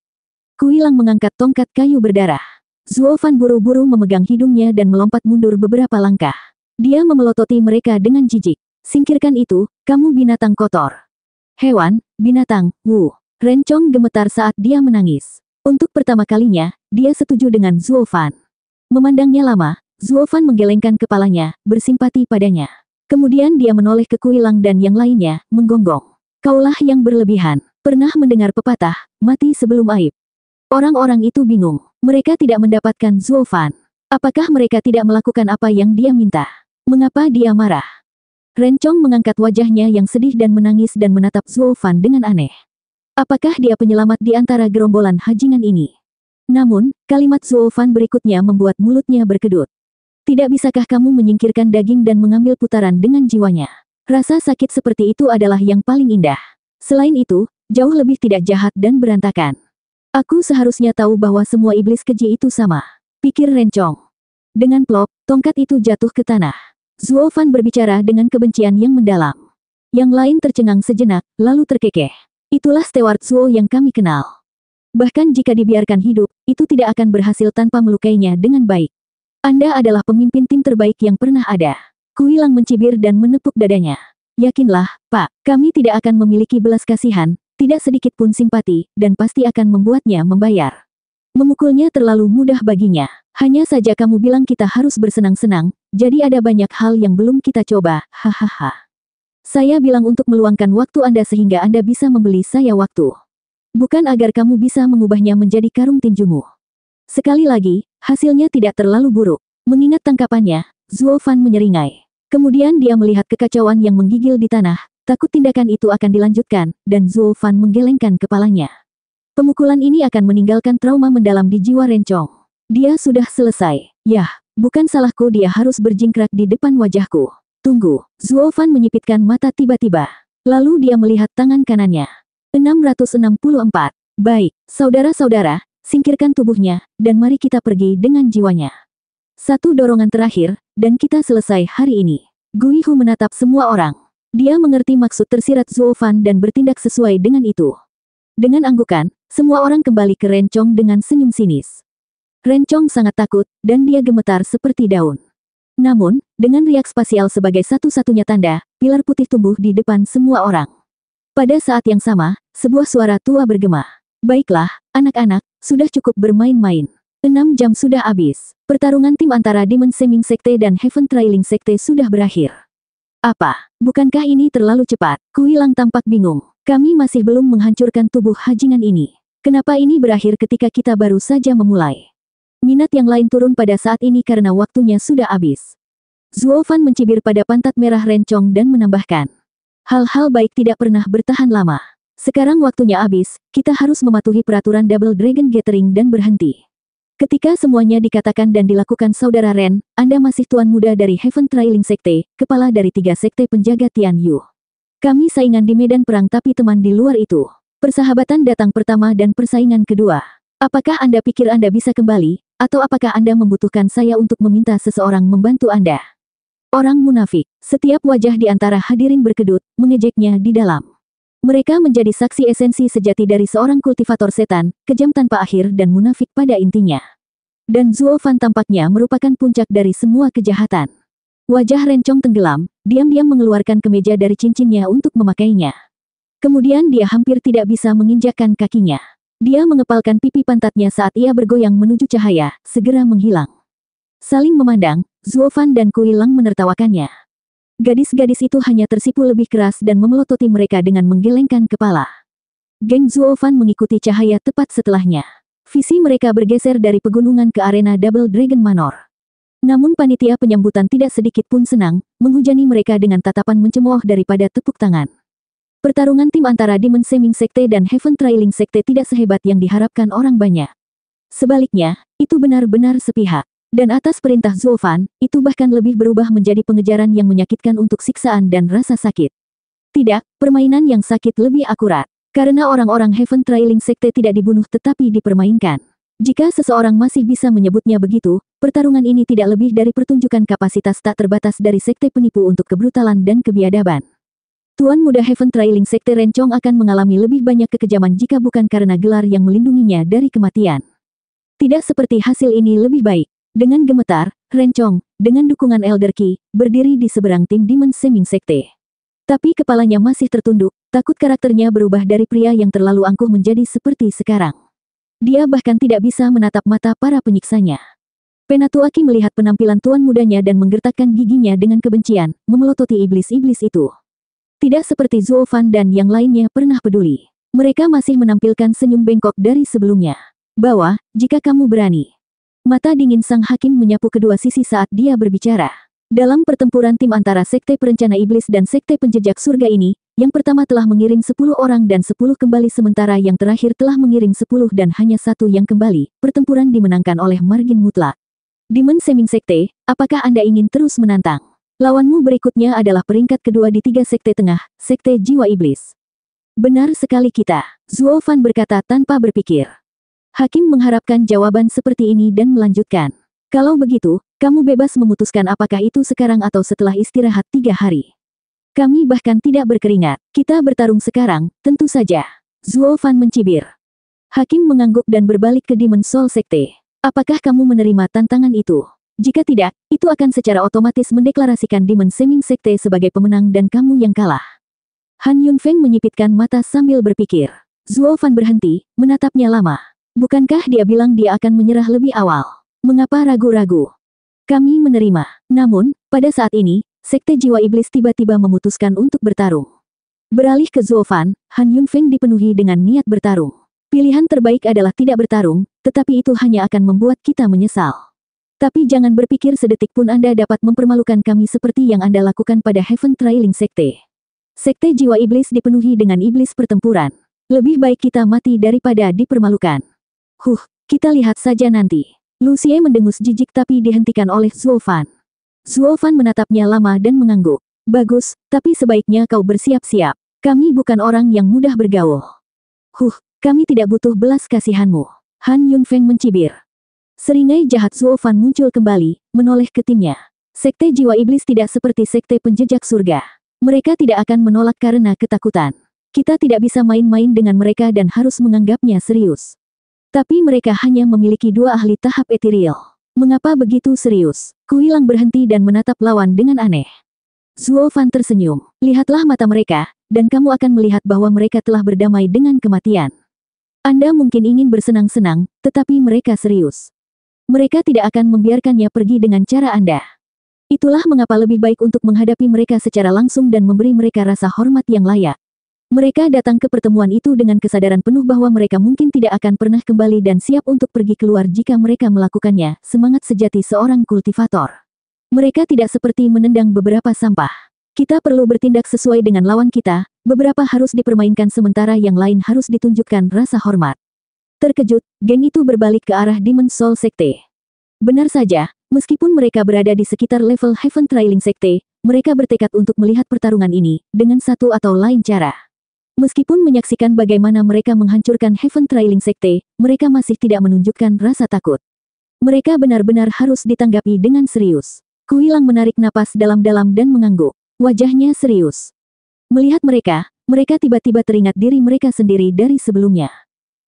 Kuilang mengangkat tongkat kayu berdarah. Zuo Fan buru-buru memegang hidungnya dan melompat mundur beberapa langkah. Dia memelototi mereka dengan jijik. Singkirkan itu, kamu binatang kotor. Hewan, binatang, Wu. Rencong gemetar saat dia menangis. Untuk pertama kalinya, dia setuju dengan Zuo Fan. Memandangnya lama, Zuo Fan menggelengkan kepalanya, bersimpati padanya. Kemudian dia menoleh ke Kuilang dan yang lainnya, menggonggong. Kaulah yang berlebihan. Pernah mendengar pepatah, mati sebelum aib. Orang-orang itu bingung. Mereka tidak mendapatkan Zuo Fan. Apakah mereka tidak melakukan apa yang dia minta? Mengapa dia marah? Rencong mengangkat wajahnya yang sedih dan menangis dan menatap Zuo Fan dengan aneh. Apakah dia penyelamat di antara gerombolan hajingan ini? Namun, kalimat Zuo Fan berikutnya membuat mulutnya berkedut. Tidak bisakah kamu menyingkirkan daging dan mengambil putaran dengan jiwanya? Rasa sakit seperti itu adalah yang paling indah. Selain itu, jauh lebih tidak jahat dan berantakan. Aku seharusnya tahu bahwa semua iblis keji itu sama. Pikir Rencong. Dengan plop, tongkat itu jatuh ke tanah. Zuo Fan berbicara dengan kebencian yang mendalam. Yang lain tercengang sejenak, lalu terkekeh. Itulah Steward Zuo yang kami kenal. Bahkan jika dibiarkan hidup, itu tidak akan berhasil tanpa melukainya dengan baik. Anda adalah pemimpin tim terbaik yang pernah ada. Kuilang mencibir dan menepuk dadanya. Yakinlah, Pak, kami tidak akan memiliki belas kasihan, tidak sedikit pun simpati, dan pasti akan membuatnya membayar. Memukulnya terlalu mudah baginya. Hanya saja kamu bilang kita harus bersenang-senang, jadi ada banyak hal yang belum kita coba, hahaha. Saya bilang untuk meluangkan waktu Anda sehingga Anda bisa membeli saya waktu. Bukan agar kamu bisa mengubahnya menjadi karung tinjumu. Sekali lagi, hasilnya tidak terlalu buruk. Mengingat tangkapannya, Zuo Fan menyeringai. Kemudian dia melihat kekacauan yang menggigil di tanah, takut tindakan itu akan dilanjutkan, dan Zuo Fan menggelengkan kepalanya. Pemukulan ini akan meninggalkan trauma mendalam di jiwa Rencong. Dia sudah selesai. Yah, bukan salahku dia harus berjingkrak di depan wajahku. Tunggu, Zuo Fan menyipitkan mata tiba-tiba. Lalu dia melihat tangan kanannya. 664. Baik, saudara-saudara, singkirkan tubuhnya, dan mari kita pergi dengan jiwanya. Satu dorongan terakhir, dan kita selesai hari ini. Gui Hu menatap semua orang. Dia mengerti maksud tersirat Zuo Fan dan bertindak sesuai dengan itu. Dengan anggukan, semua orang kembali ke Rencong dengan senyum sinis. Rencong sangat takut, dan dia gemetar seperti daun. Namun, dengan riak spasial sebagai satu-satunya tanda, pilar putih tumbuh di depan semua orang. Pada saat yang sama, sebuah suara tua bergema. Baiklah, anak-anak, sudah cukup bermain-main. 6 jam sudah habis. Pertarungan tim antara Demon Seming Sekte dan Heaven Trailing Sekte sudah berakhir. Apa? Bukankah ini terlalu cepat? Kuilang tampak bingung. Kami masih belum menghancurkan tubuh hajingan ini. Kenapa ini berakhir ketika kita baru saja memulai? Minat yang lain turun pada saat ini karena waktunya sudah habis. Zuo Fan mencibir pada pantat merah Rencong dan menambahkan. Hal-hal baik tidak pernah bertahan lama. Sekarang waktunya habis, kita harus mematuhi peraturan Double Dragon Gathering dan berhenti. Ketika semuanya dikatakan dan dilakukan Saudara Ren, Anda masih tuan muda dari Heaven Trailing Sekte, kepala dari 3 sekte penjaga Tian Yu. Kami saingan di medan perang tapi teman di luar itu. Persahabatan datang pertama dan persaingan kedua. Apakah Anda pikir Anda bisa kembali, atau apakah Anda membutuhkan saya untuk meminta seseorang membantu Anda? Orang munafik. Setiap wajah di antara hadirin berkedut, mengejeknya di dalam. Mereka menjadi saksi esensi sejati dari seorang kultivator setan, kejam tanpa akhir dan munafik pada intinya. Dan Zuo Fan tampaknya merupakan puncak dari semua kejahatan. Wajah Rencong tenggelam, diam-diam mengeluarkan kemeja dari cincinnya untuk memakainya. Kemudian dia hampir tidak bisa menginjakkan kakinya. Dia mengepalkan pipi pantatnya saat ia bergoyang menuju cahaya, segera menghilang. Saling memandang, Zuo Fan dan Kuilang menertawakannya. Gadis-gadis itu hanya tersipu lebih keras dan memelototi mereka dengan menggelengkan kepala. Geng Zuo Fan mengikuti cahaya tepat setelahnya. Visi mereka bergeser dari pegunungan ke arena Double Dragon Manor. Namun panitia penyambutan tidak sedikit pun senang, menghujani mereka dengan tatapan mencemooh daripada tepuk tangan. Pertarungan tim antara Demon Seming Sekte dan Heaven Trailing Sekte tidak sehebat yang diharapkan orang banyak. Sebaliknya, itu benar-benar sepihak. Dan atas perintah Zuo Fan, itu bahkan lebih berubah menjadi pengejaran yang menyakitkan untuk siksaan dan rasa sakit. Tidak, permainan yang sakit lebih akurat. Karena orang-orang Heaven Trailing Sekte tidak dibunuh tetapi dipermainkan. Jika seseorang masih bisa menyebutnya begitu, pertarungan ini tidak lebih dari pertunjukan kapasitas tak terbatas dari sekte penipu untuk kebrutalan dan kebiadaban. Tuan muda Heaven Trailing Sekte Rencong akan mengalami lebih banyak kekejaman jika bukan karena gelar yang melindunginya dari kematian. Tidak seperti hasil ini lebih baik. Dengan gemetar, Rencong, dengan dukungan Elder Qi, berdiri di seberang tim Demon Seming Sekte. Tapi kepalanya masih tertunduk, takut karakternya berubah dari pria yang terlalu angkuh menjadi seperti sekarang. Dia bahkan tidak bisa menatap mata para penyiksanya. Penatuaki melihat penampilan tuan mudanya dan menggertakkan giginya dengan kebencian, memelototi iblis-iblis itu. Tidak seperti Zuo Fan dan yang lainnya pernah peduli. Mereka masih menampilkan senyum bengkok dari sebelumnya. Bahwa, jika kamu berani. Mata dingin sang hakim menyapu kedua sisi saat dia berbicara. Dalam pertempuran tim antara Sekte Perencana Iblis dan Sekte Penjejak Surga ini, yang pertama telah mengirim 10 orang dan 10 kembali sementara yang terakhir telah mengirim 10 dan hanya 1 yang kembali. Pertempuran dimenangkan oleh margin mutlak. Demon Seming Sekte, apakah Anda ingin terus menantang? Lawanmu berikutnya adalah peringkat kedua di 3 Sekte Tengah, Sekte Jiwa Iblis. Benar sekali kita, Zuo Fan berkata tanpa berpikir. Hakim mengharapkan jawaban seperti ini dan melanjutkan. Kalau begitu, kamu bebas memutuskan apakah itu sekarang atau setelah istirahat 3 hari. Kami bahkan tidak berkeringat. Kita bertarung sekarang, tentu saja. Zuo Fan mencibir. Hakim mengangguk dan berbalik ke Demon Soul Sekte. Apakah kamu menerima tantangan itu? Jika tidak, itu akan secara otomatis mendeklarasikan Demon Seming Sekte sebagai pemenang dan kamu yang kalah. Han Yunfeng menyipitkan mata sambil berpikir. Zuo Fan berhenti, menatapnya lama. Bukankah dia bilang dia akan menyerah lebih awal? Mengapa ragu-ragu? Kami menerima. Namun, pada saat ini, Sekte Jiwa Iblis tiba-tiba memutuskan untuk bertarung. Beralih ke Zuo Fan, Han Yunfeng dipenuhi dengan niat bertarung. Pilihan terbaik adalah tidak bertarung, tetapi itu hanya akan membuat kita menyesal. Tapi jangan berpikir sedetik pun Anda dapat mempermalukan kami seperti yang Anda lakukan pada Heaven Trailing Sekte. Sekte Jiwa Iblis dipenuhi dengan iblis pertempuran. Lebih baik kita mati daripada dipermalukan. Kita lihat saja nanti. Lu Xie mendengus jijik tapi dihentikan oleh Zuo Fan. Zuo Fan menatapnya lama dan mengangguk. Bagus, tapi sebaiknya kau bersiap-siap. Kami bukan orang yang mudah bergaul. Kami tidak butuh belas kasihanmu. Han Yunfeng mencibir. Seringai jahat Zuo Fan muncul kembali, menoleh ke timnya. Sekte Jiwa Iblis tidak seperti Sekte Penjejak Surga. Mereka tidak akan menolak karena ketakutan. Kita tidak bisa main-main dengan mereka dan harus menganggapnya serius. Tapi mereka hanya memiliki 2 ahli tahap ethereal. Mengapa begitu serius? Kuilang berhenti dan menatap lawan dengan aneh. Zuo Fan tersenyum. Lihatlah mata mereka, dan kamu akan melihat bahwa mereka telah berdamai dengan kematian. Anda mungkin ingin bersenang-senang, tetapi mereka serius. Mereka tidak akan membiarkannya pergi dengan cara Anda. Itulah mengapa lebih baik untuk menghadapi mereka secara langsung dan memberi mereka rasa hormat yang layak. Mereka datang ke pertemuan itu dengan kesadaran penuh bahwa mereka mungkin tidak akan pernah kembali dan siap untuk pergi keluar jika mereka melakukannya, semangat sejati seorang kultivator. Mereka tidak seperti menendang beberapa sampah. Kita perlu bertindak sesuai dengan lawan kita, beberapa harus dipermainkan sementara yang lain harus ditunjukkan rasa hormat. Terkejut, geng itu berbalik ke arah Demon Soul Sekte. Benar saja, meskipun mereka berada di sekitar level Heaven Trailing Sekte, mereka bertekad untuk melihat pertarungan ini, dengan satu atau lain cara. Meskipun menyaksikan bagaimana mereka menghancurkan Heaven Trailing Sekte, mereka masih tidak menunjukkan rasa takut. Mereka benar-benar harus ditanggapi dengan serius. Kuilang menarik napas dalam-dalam dan mengangguk. Wajahnya serius. Melihat mereka tiba-tiba teringat diri mereka sendiri dari sebelumnya.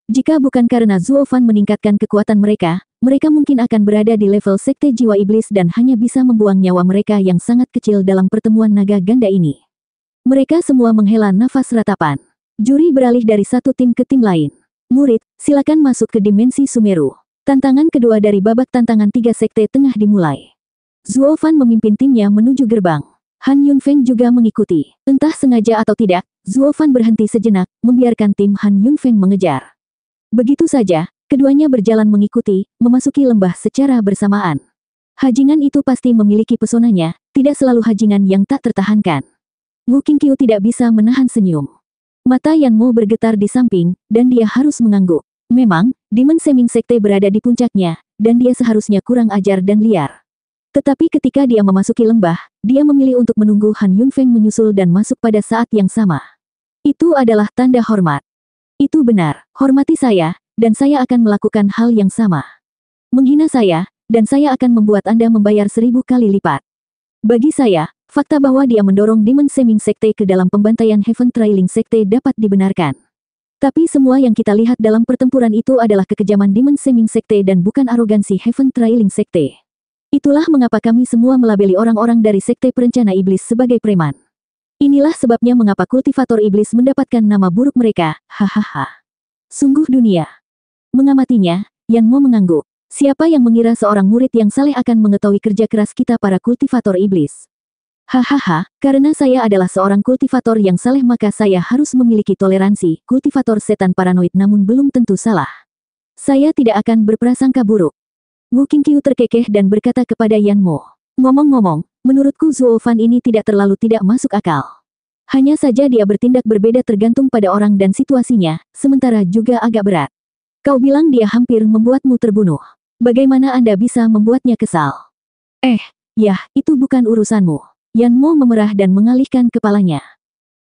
Jika bukan karena Zuo Fan meningkatkan kekuatan mereka mungkin akan berada di level Sekte Jiwa Iblis dan hanya bisa membuang nyawa mereka yang sangat kecil dalam pertemuan naga ganda ini. Mereka semua menghela nafas ratapan. Juri beralih dari satu tim ke tim lain. Murid, silakan masuk ke dimensi Sumeru. Tantangan kedua dari babak tantangan 3 sekte tengah dimulai. Zuo Fan memimpin timnya menuju gerbang. Han Yunfeng juga mengikuti. Entah sengaja atau tidak, Zuo Fan berhenti sejenak, membiarkan tim Han Yunfeng mengejar. Begitu saja, keduanya berjalan mengikuti, memasuki lembah secara bersamaan. Hajingan itu pasti memiliki pesonanya, tidak selalu hajingan yang tak tertahankan. Wu Qingqiu tidak bisa menahan senyum. Mata Yan Mo bergetar di samping, dan dia harus mengangguk. Memang, Demon Seming Sekte berada di puncaknya, dan dia seharusnya kurang ajar dan liar. Tetapi ketika dia memasuki lembah, dia memilih untuk menunggu Han Yunfeng menyusul dan masuk pada saat yang sama. Itu adalah tanda hormat. Itu benar, hormati saya, dan saya akan melakukan hal yang sama. Menghina saya, dan saya akan membuat Anda membayar 1000 kali lipat. Bagi saya, fakta bahwa dia mendorong Demon Seming Sekte ke dalam pembantaian Heaven Trailing Sekte dapat dibenarkan. Tapi semua yang kita lihat dalam pertempuran itu adalah kekejaman Demon Seming Sekte dan bukan arogansi Heaven Trailing Sekte. Itulah mengapa kami semua melabeli orang-orang dari Sekte Perencana Iblis sebagai preman. Inilah sebabnya mengapa kultivator iblis mendapatkan nama buruk mereka, hahaha. Sungguh dunia. Mengamatinya, Yan Mo mengangguk. Siapa yang mengira seorang murid yang saleh akan mengetahui kerja keras kita para kultivator iblis? Hahaha, karena saya adalah seorang kultivator yang saleh maka saya harus memiliki toleransi. Kultivator setan paranoid namun belum tentu salah. Saya tidak akan berprasangka buruk. Wu Qingqiu terkekeh dan berkata kepada Yan Mo. Ngomong-ngomong, menurutku Zuo Fan ini tidak terlalu tidak masuk akal. Hanya saja dia bertindak berbeda tergantung pada orang dan situasinya, sementara juga agak berat. Kau bilang dia hampir membuatmu terbunuh. Bagaimana Anda bisa membuatnya kesal? Ya, itu bukan urusanmu. Yan Mo memerah dan mengalihkan kepalanya.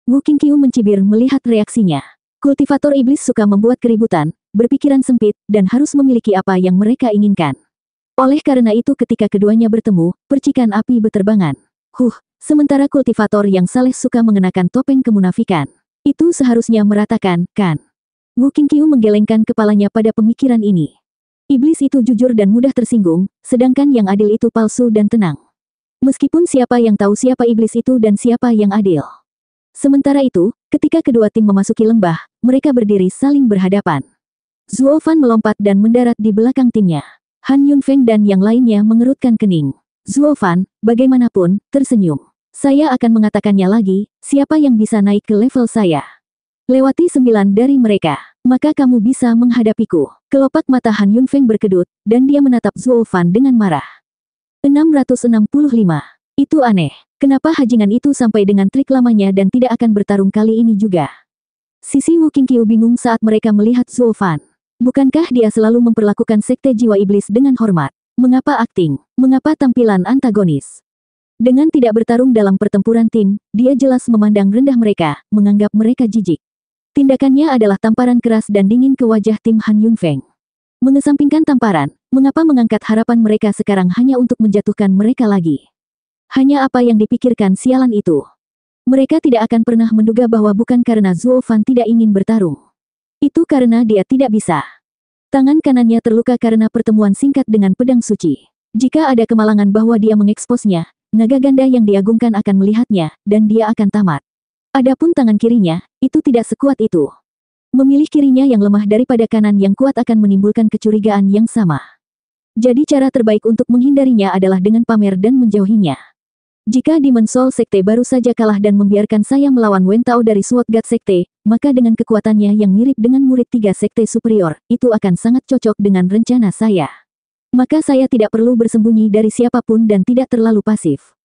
Wu Qingqiu mencibir melihat reaksinya. Kultivator iblis suka membuat keributan, berpikiran sempit, dan harus memiliki apa yang mereka inginkan. Oleh karena itu ketika keduanya bertemu, percikan api beterbangan. Sementara kultivator yang saleh suka mengenakan topeng kemunafikan. Itu seharusnya meratakan, kan? Wu Qingqiu menggelengkan kepalanya pada pemikiran ini. Iblis itu jujur dan mudah tersinggung, sedangkan yang adil itu palsu dan tenang. Meskipun siapa yang tahu siapa iblis itu dan siapa yang adil. Sementara itu, ketika kedua tim memasuki lembah, mereka berdiri saling berhadapan. Zuo Fan melompat dan mendarat di belakang timnya. Han Yunfeng dan yang lainnya mengerutkan kening. Zuo Fan, bagaimanapun, tersenyum. Saya akan mengatakannya lagi, siapa yang bisa naik ke level saya? Lewati 9 dari mereka, maka kamu bisa menghadapiku. Kelopak mata Han Yunfeng berkedut, dan dia menatap Zuo Fan dengan marah. 665. Itu aneh. Kenapa hajingan itu sampai dengan trik lamanya dan tidak akan bertarung kali ini juga? Sisi Wu Qingqiu bingung saat mereka melihat Zuo Fan. Bukankah dia selalu memperlakukan sekte jiwa iblis dengan hormat? Mengapa akting? Mengapa tampilan antagonis? Dengan tidak bertarung dalam pertempuran tim, dia jelas memandang rendah mereka, menganggap mereka jijik. Tindakannya adalah tamparan keras dan dingin ke wajah tim Han Yunfeng. Mengesampingkan tamparan, mengapa mengangkat harapan mereka sekarang hanya untuk menjatuhkan mereka lagi? Hanya apa yang dipikirkan sialan itu? Mereka tidak akan pernah menduga bahwa bukan karena Zuo Fan tidak ingin bertarung. Itu karena dia tidak bisa. Tangan kanannya terluka karena pertemuan singkat dengan pedang suci. Jika ada kemalangan bahwa dia mengeksposnya, naga ganda yang diagungkan akan melihatnya, dan dia akan tamat. Adapun tangan kirinya, itu tidak sekuat itu. Memilih kirinya yang lemah daripada kanan yang kuat akan menimbulkan kecurigaan yang sama. Jadi cara terbaik untuk menghindarinya adalah dengan pamer dan menjauhinya. Jika Demon Soul Sekte baru saja kalah dan membiarkan saya melawan Wen Tao dari Sword God Sekte, maka dengan kekuatannya yang mirip dengan murid 3 Sekte Superior, itu akan sangat cocok dengan rencana saya. Maka saya tidak perlu bersembunyi dari siapapun dan tidak terlalu pasif.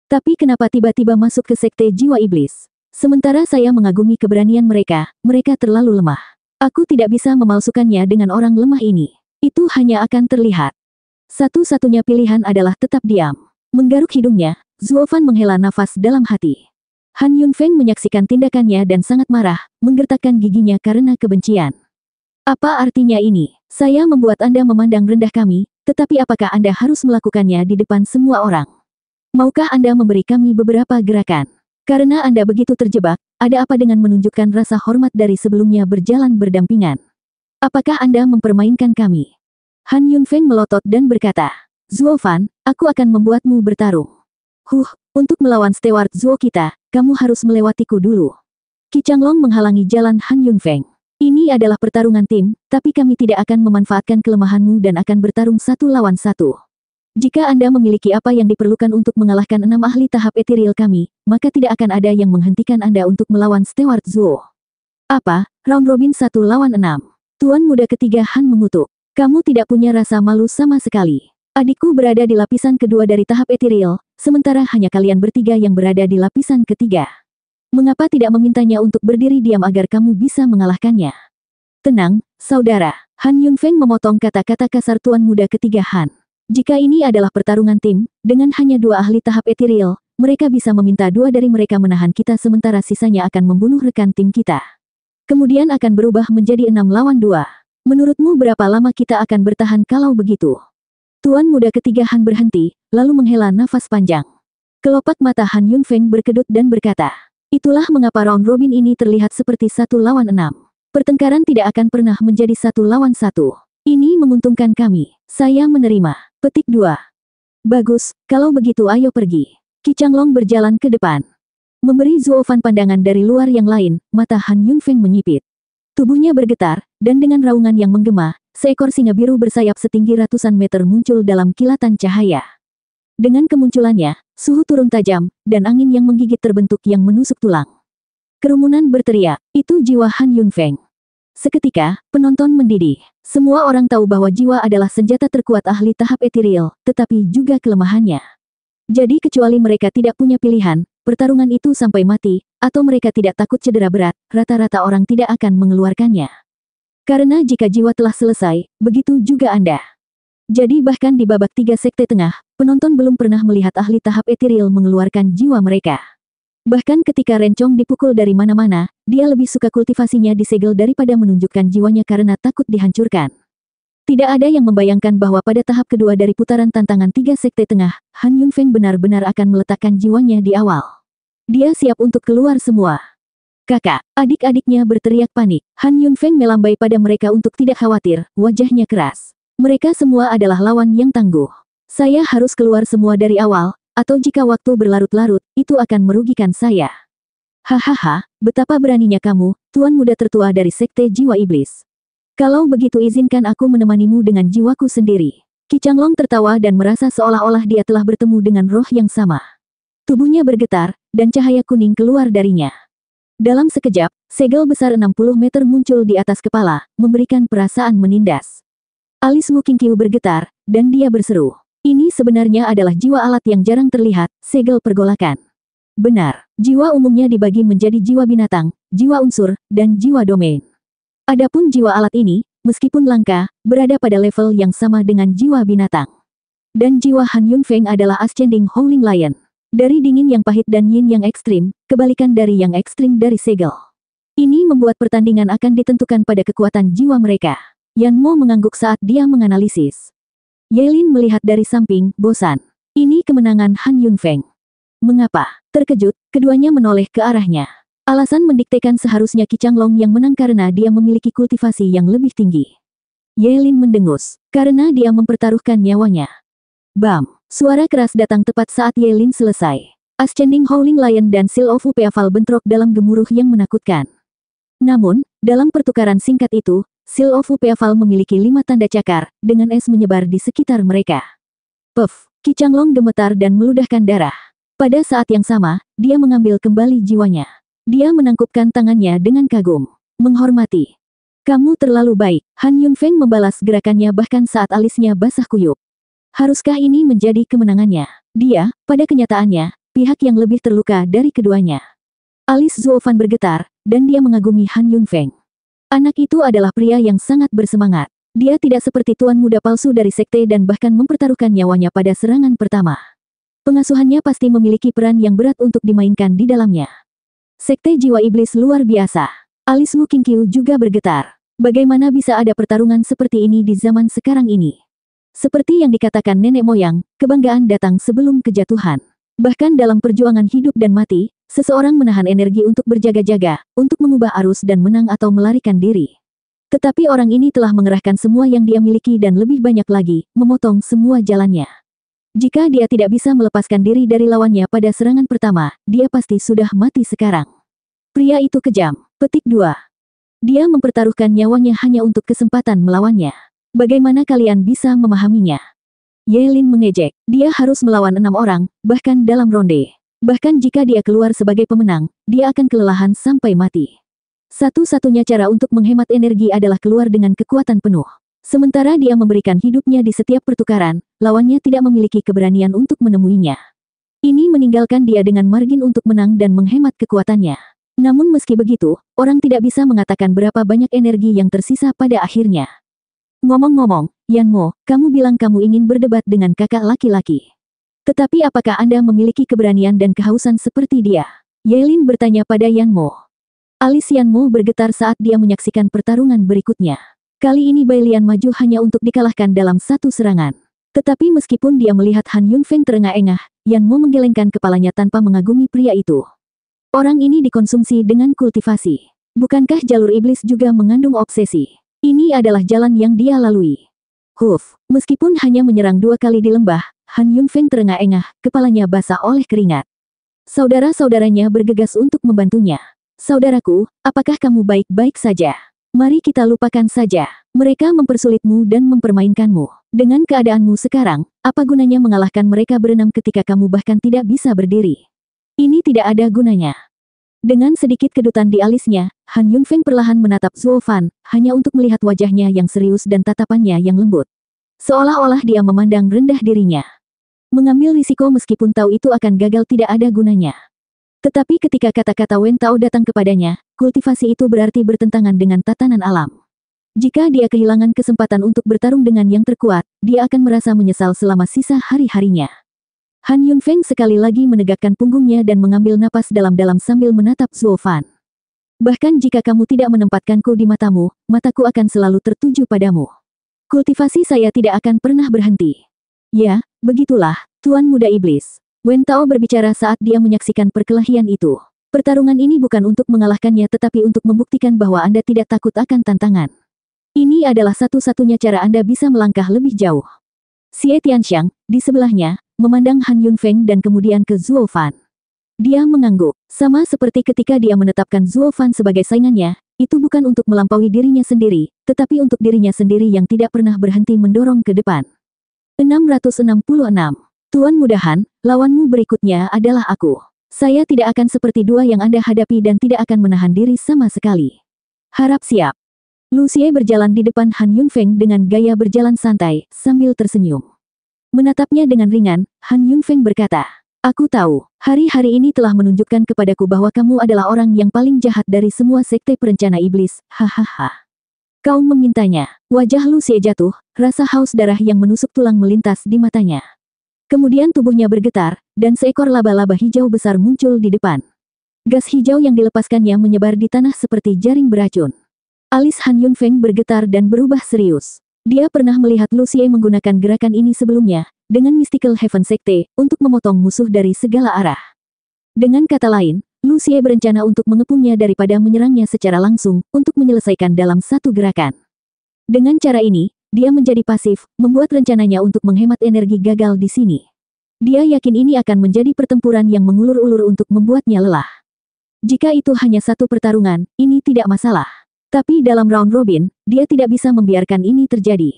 Tapi kenapa tiba-tiba masuk ke Sekte Jiwa Iblis? Sementara saya mengagumi keberanian mereka, mereka terlalu lemah. Aku tidak bisa memalsukannya dengan orang lemah ini. Itu hanya akan terlihat. Satu-satunya pilihan adalah tetap diam. Menggaruk hidungnya, Zuo Fan menghela nafas dalam hati. Han Yunfeng menyaksikan tindakannya dan sangat marah, menggertakkan giginya karena kebencian. Apa artinya ini? Saya membuat Anda memandang rendah kami, tetapi apakah Anda harus melakukannya di depan semua orang? Maukah Anda memberi kami beberapa gerakan? Karena Anda begitu terjebak, ada apa dengan menunjukkan rasa hormat dari sebelumnya berjalan berdampingan? Apakah Anda mempermainkan kami? Han Yunfeng melotot dan berkata, Zuo Fan, aku akan membuatmu bertarung. Untuk melawan Steward Zuo kita, kamu harus melewatiku dulu. Qi Changlong menghalangi jalan Han Yunfeng. Ini adalah pertarungan tim, tapi kami tidak akan memanfaatkan kelemahanmu dan akan bertarung 1 lawan 1. Jika Anda memiliki apa yang diperlukan untuk mengalahkan 6 ahli tahap etiril kami, maka tidak akan ada yang menghentikan Anda untuk melawan Steward Zuo. Apa? Round Robin 1 lawan 6. Tuan muda ketiga Han mengutuk. Kamu tidak punya rasa malu sama sekali. Adikku berada di lapisan kedua dari tahap etiril, sementara hanya kalian bertiga yang berada di lapisan ketiga. Mengapa tidak memintanya untuk berdiri diam agar kamu bisa mengalahkannya? Tenang, saudara. Han Yunfeng memotong kata-kata kasar tuan muda ketiga Han. Jika ini adalah pertarungan tim, dengan hanya 2 ahli tahap etiril, mereka bisa meminta 2 dari mereka menahan kita sementara sisanya akan membunuh rekan tim kita. Kemudian akan berubah menjadi 6 lawan 2. Menurutmu berapa lama kita akan bertahan kalau begitu? Tuan muda ketiga Han berhenti, lalu menghela nafas panjang. Kelopak mata Han Yunfeng berkedut dan berkata, itulah mengapa round robin ini terlihat seperti 1 lawan 6. Pertengkaran tidak akan pernah menjadi 1 lawan 1. Ini menguntungkan kami. Saya menerima. Petik 2. Bagus, kalau begitu ayo pergi. Qi Changlong berjalan ke depan. Memberi Zuofan pandangan dari luar yang lain, mata Han Yunfeng menyipit. Tubuhnya bergetar, dan dengan raungan yang menggema, seekor singa biru bersayap setinggi ratusan meter muncul dalam kilatan cahaya. Dengan kemunculannya, suhu turun tajam, dan angin yang menggigit terbentuk yang menusuk tulang. Kerumunan berteriak, itu jiwa Han Yunfeng. Seketika, penonton mendidih. Semua orang tahu bahwa jiwa adalah senjata terkuat ahli tahap ethereal, tetapi juga kelemahannya. Jadi kecuali mereka tidak punya pilihan, pertarungan itu sampai mati, atau mereka tidak takut cedera berat, rata-rata orang tidak akan mengeluarkannya. Karena jika jiwa telah selesai, begitu juga Anda. Jadi bahkan di babak 3 sekte tengah, penonton belum pernah melihat ahli tahap ethereal mengeluarkan jiwa mereka. Bahkan ketika Rencong dipukul dari mana-mana, dia lebih suka kultivasinya disegel daripada menunjukkan jiwanya karena takut dihancurkan. Tidak ada yang membayangkan bahwa pada tahap kedua dari putaran tantangan 3 sekte tengah, Han Yunfeng benar-benar akan meletakkan jiwanya di awal. Dia siap untuk keluar semua. Kakak, adik-adiknya berteriak panik. Han Yunfeng melambai pada mereka untuk tidak khawatir, wajahnya keras. Mereka semua adalah lawan yang tangguh. Saya harus keluar semua dari awal, atau jika waktu berlarut-larut, itu akan merugikan saya. Hahaha, betapa beraninya kamu, tuan muda tertua dari Sekte Jiwa Iblis. Kalau begitu izinkan aku menemanimu dengan jiwaku sendiri. Qi Changlong tertawa dan merasa seolah-olah dia telah bertemu dengan roh yang sama. Tubuhnya bergetar, dan cahaya kuning keluar darinya. Dalam sekejap, segel besar 60 meter muncul di atas kepala, memberikan perasaan menindas. Alis Wu Qingqiu bergetar, dan dia berseru. Ini sebenarnya adalah jiwa alat yang jarang terlihat, segel pergolakan. Benar, jiwa umumnya dibagi menjadi jiwa binatang, jiwa unsur, dan jiwa domain. Adapun jiwa alat ini, meskipun langka, berada pada level yang sama dengan jiwa binatang. Dan jiwa Han Yunfeng adalah Ascending Howling Lion. Dari dingin yang pahit dan yin yang ekstrim, kebalikan dari yang ekstrim dari segel. Ini membuat pertandingan akan ditentukan pada kekuatan jiwa mereka. Yan Mo mengangguk saat dia menganalisis. Yelin melihat dari samping, bosan. Ini kemenangan Han Yunfeng. Mengapa? Terkejut, keduanya menoleh ke arahnya. Alasan mendiktekan seharusnya Qi Changlong yang menang karena dia memiliki kultivasi yang lebih tinggi. Yelin mendengus, karena dia mempertaruhkan nyawanya. Bam! Suara keras datang tepat saat Yelin selesai. Ascending Howling Lion dan Seal of Upeaval bentrok dalam gemuruh yang menakutkan. Namun, dalam pertukaran singkat itu, Seal of Upeaval memiliki 5 tanda cakar, dengan es menyebar di sekitar mereka. Puff! Qi Changlong gemetar dan meludahkan darah. Pada saat yang sama, dia mengambil kembali jiwanya. Dia menangkupkan tangannya dengan kagum. Menghormati. Kamu terlalu baik. Han Yunfeng membalas gerakannya bahkan saat alisnya basah kuyup. Haruskah ini menjadi kemenangannya? Dia, pada kenyataannya, pihak yang lebih terluka dari keduanya. Alis Zuofan bergetar, dan dia mengagumi Han Yunfeng. Anak itu adalah pria yang sangat bersemangat. Dia tidak seperti tuan muda palsu dari sekte dan bahkan mempertaruhkan nyawanya pada serangan pertama. Pengasuhannya pasti memiliki peran yang berat untuk dimainkan di dalamnya. Sekte Jiwa Iblis luar biasa. Alis Wu Qingqiu juga bergetar. Bagaimana bisa ada pertarungan seperti ini di zaman sekarang ini? Seperti yang dikatakan nenek moyang, kebanggaan datang sebelum kejatuhan. Bahkan dalam perjuangan hidup dan mati, seseorang menahan energi untuk berjaga-jaga, untuk mengubah arus dan menang atau melarikan diri. Tetapi orang ini telah mengerahkan semua yang dia miliki dan lebih banyak lagi, memotong semua jalannya. Jika dia tidak bisa melepaskan diri dari lawannya pada serangan pertama, dia pasti sudah mati sekarang. Pria itu kejam. Petik 2. Dia mempertaruhkan nyawanya hanya untuk kesempatan melawannya. Bagaimana kalian bisa memahaminya? Yelin mengejek. Dia harus melawan 6 orang, bahkan dalam ronde. Bahkan jika dia keluar sebagai pemenang, dia akan kelelahan sampai mati. Satu-satunya cara untuk menghemat energi adalah keluar dengan kekuatan penuh. Sementara dia memberikan hidupnya di setiap pertukaran, lawannya tidak memiliki keberanian untuk menemuinya. Ini meninggalkan dia dengan margin untuk menang dan menghemat kekuatannya. Namun meski begitu, orang tidak bisa mengatakan berapa banyak energi yang tersisa pada akhirnya. Ngomong-ngomong, Yan Mo, kamu bilang kamu ingin berdebat dengan kakak laki-laki. Tetapi apakah Anda memiliki keberanian dan kehausan seperti dia? Yelin bertanya pada Yan Mo. Alis Yan Mo bergetar saat dia menyaksikan pertarungan berikutnya. Kali ini Bai Lian maju hanya untuk dikalahkan dalam satu serangan. Tetapi meskipun dia melihat Han Yunfeng terengah-engah, Yan Mo menggelengkan kepalanya tanpa mengagumi pria itu. Orang ini dikonsumsi dengan kultivasi. Bukankah jalur iblis juga mengandung obsesi? Ini adalah jalan yang dia lalui. Meskipun hanya menyerang 2 kali di lembah, Han Yunfeng terengah-engah, kepalanya basah oleh keringat. Saudara-saudaranya bergegas untuk membantunya. Saudaraku, apakah kamu baik-baik saja? Mari kita lupakan saja. Mereka mempersulitmu dan mempermainkanmu. Dengan keadaanmu sekarang, apa gunanya mengalahkan mereka berenam ketika kamu bahkan tidak bisa berdiri? Ini tidak ada gunanya. Dengan sedikit kedutan di alisnya, Han Yunfeng perlahan menatap Zuo Fan, hanya untuk melihat wajahnya yang serius dan tatapannya yang lembut. Seolah-olah dia memandang rendah dirinya. Mengambil risiko meskipun tahu itu akan gagal tidak ada gunanya. Tetapi ketika kata-kata Wen Tao datang kepadanya, kultivasi itu berarti bertentangan dengan tatanan alam. Jika dia kehilangan kesempatan untuk bertarung dengan yang terkuat, dia akan merasa menyesal selama sisa hari-harinya. Han Yunfeng sekali lagi menegakkan punggungnya dan mengambil napas dalam-dalam sambil menatap Zuo Fan. Bahkan jika kamu tidak menempatkanku di matamu, mataku akan selalu tertuju padamu. Kultivasi saya tidak akan pernah berhenti. Ya, begitulah, Tuan Muda Iblis. Wen Tao berbicara saat dia menyaksikan perkelahian itu. Pertarungan ini bukan untuk mengalahkannya tetapi untuk membuktikan bahwa Anda tidak takut akan tantangan. Ini adalah satu-satunya cara Anda bisa melangkah lebih jauh. Xie Tianxiang, di sebelahnya, memandang Han Yunfeng dan kemudian ke Zuo Fan. Dia mengangguk, sama seperti ketika dia menetapkan Zuo Fan sebagai saingannya, itu bukan untuk melampaui dirinya sendiri, tetapi untuk dirinya sendiri yang tidak pernah berhenti mendorong ke depan. 666. Tuan Muda Han, lawanmu berikutnya adalah aku. Saya tidak akan seperti dua yang Anda hadapi dan tidak akan menahan diri sama sekali. Harap siap. Lu Xie berjalan di depan Han Yunfeng dengan gaya berjalan santai, sambil tersenyum. Menatapnya dengan ringan, Han Yunfeng berkata, "Aku tahu, hari-hari ini telah menunjukkan kepadaku bahwa kamu adalah orang yang paling jahat dari semua sekte perencana iblis, hahaha." Kau memintanya. Wajah Lu Xie jatuh, rasa haus darah yang menusuk tulang melintas di matanya. Kemudian tubuhnya bergetar, dan seekor laba-laba hijau besar muncul di depan. Gas hijau yang dilepaskannya menyebar di tanah seperti jaring beracun. Alis Han Yunfeng bergetar dan berubah serius. Dia pernah melihat Lu Xie menggunakan gerakan ini sebelumnya, dengan Mystical Heaven Sekte, untuk memotong musuh dari segala arah. Dengan kata lain, Lu Xie berencana untuk mengepungnya daripada menyerangnya secara langsung, untuk menyelesaikan dalam satu gerakan. Dengan cara ini, dia menjadi pasif, membuat rencananya untuk menghemat energi gagal di sini. Dia yakin ini akan menjadi pertempuran yang mengulur-ulur untuk membuatnya lelah. Jika itu hanya satu pertarungan, ini tidak masalah. Tapi dalam round robin, dia tidak bisa membiarkan ini terjadi.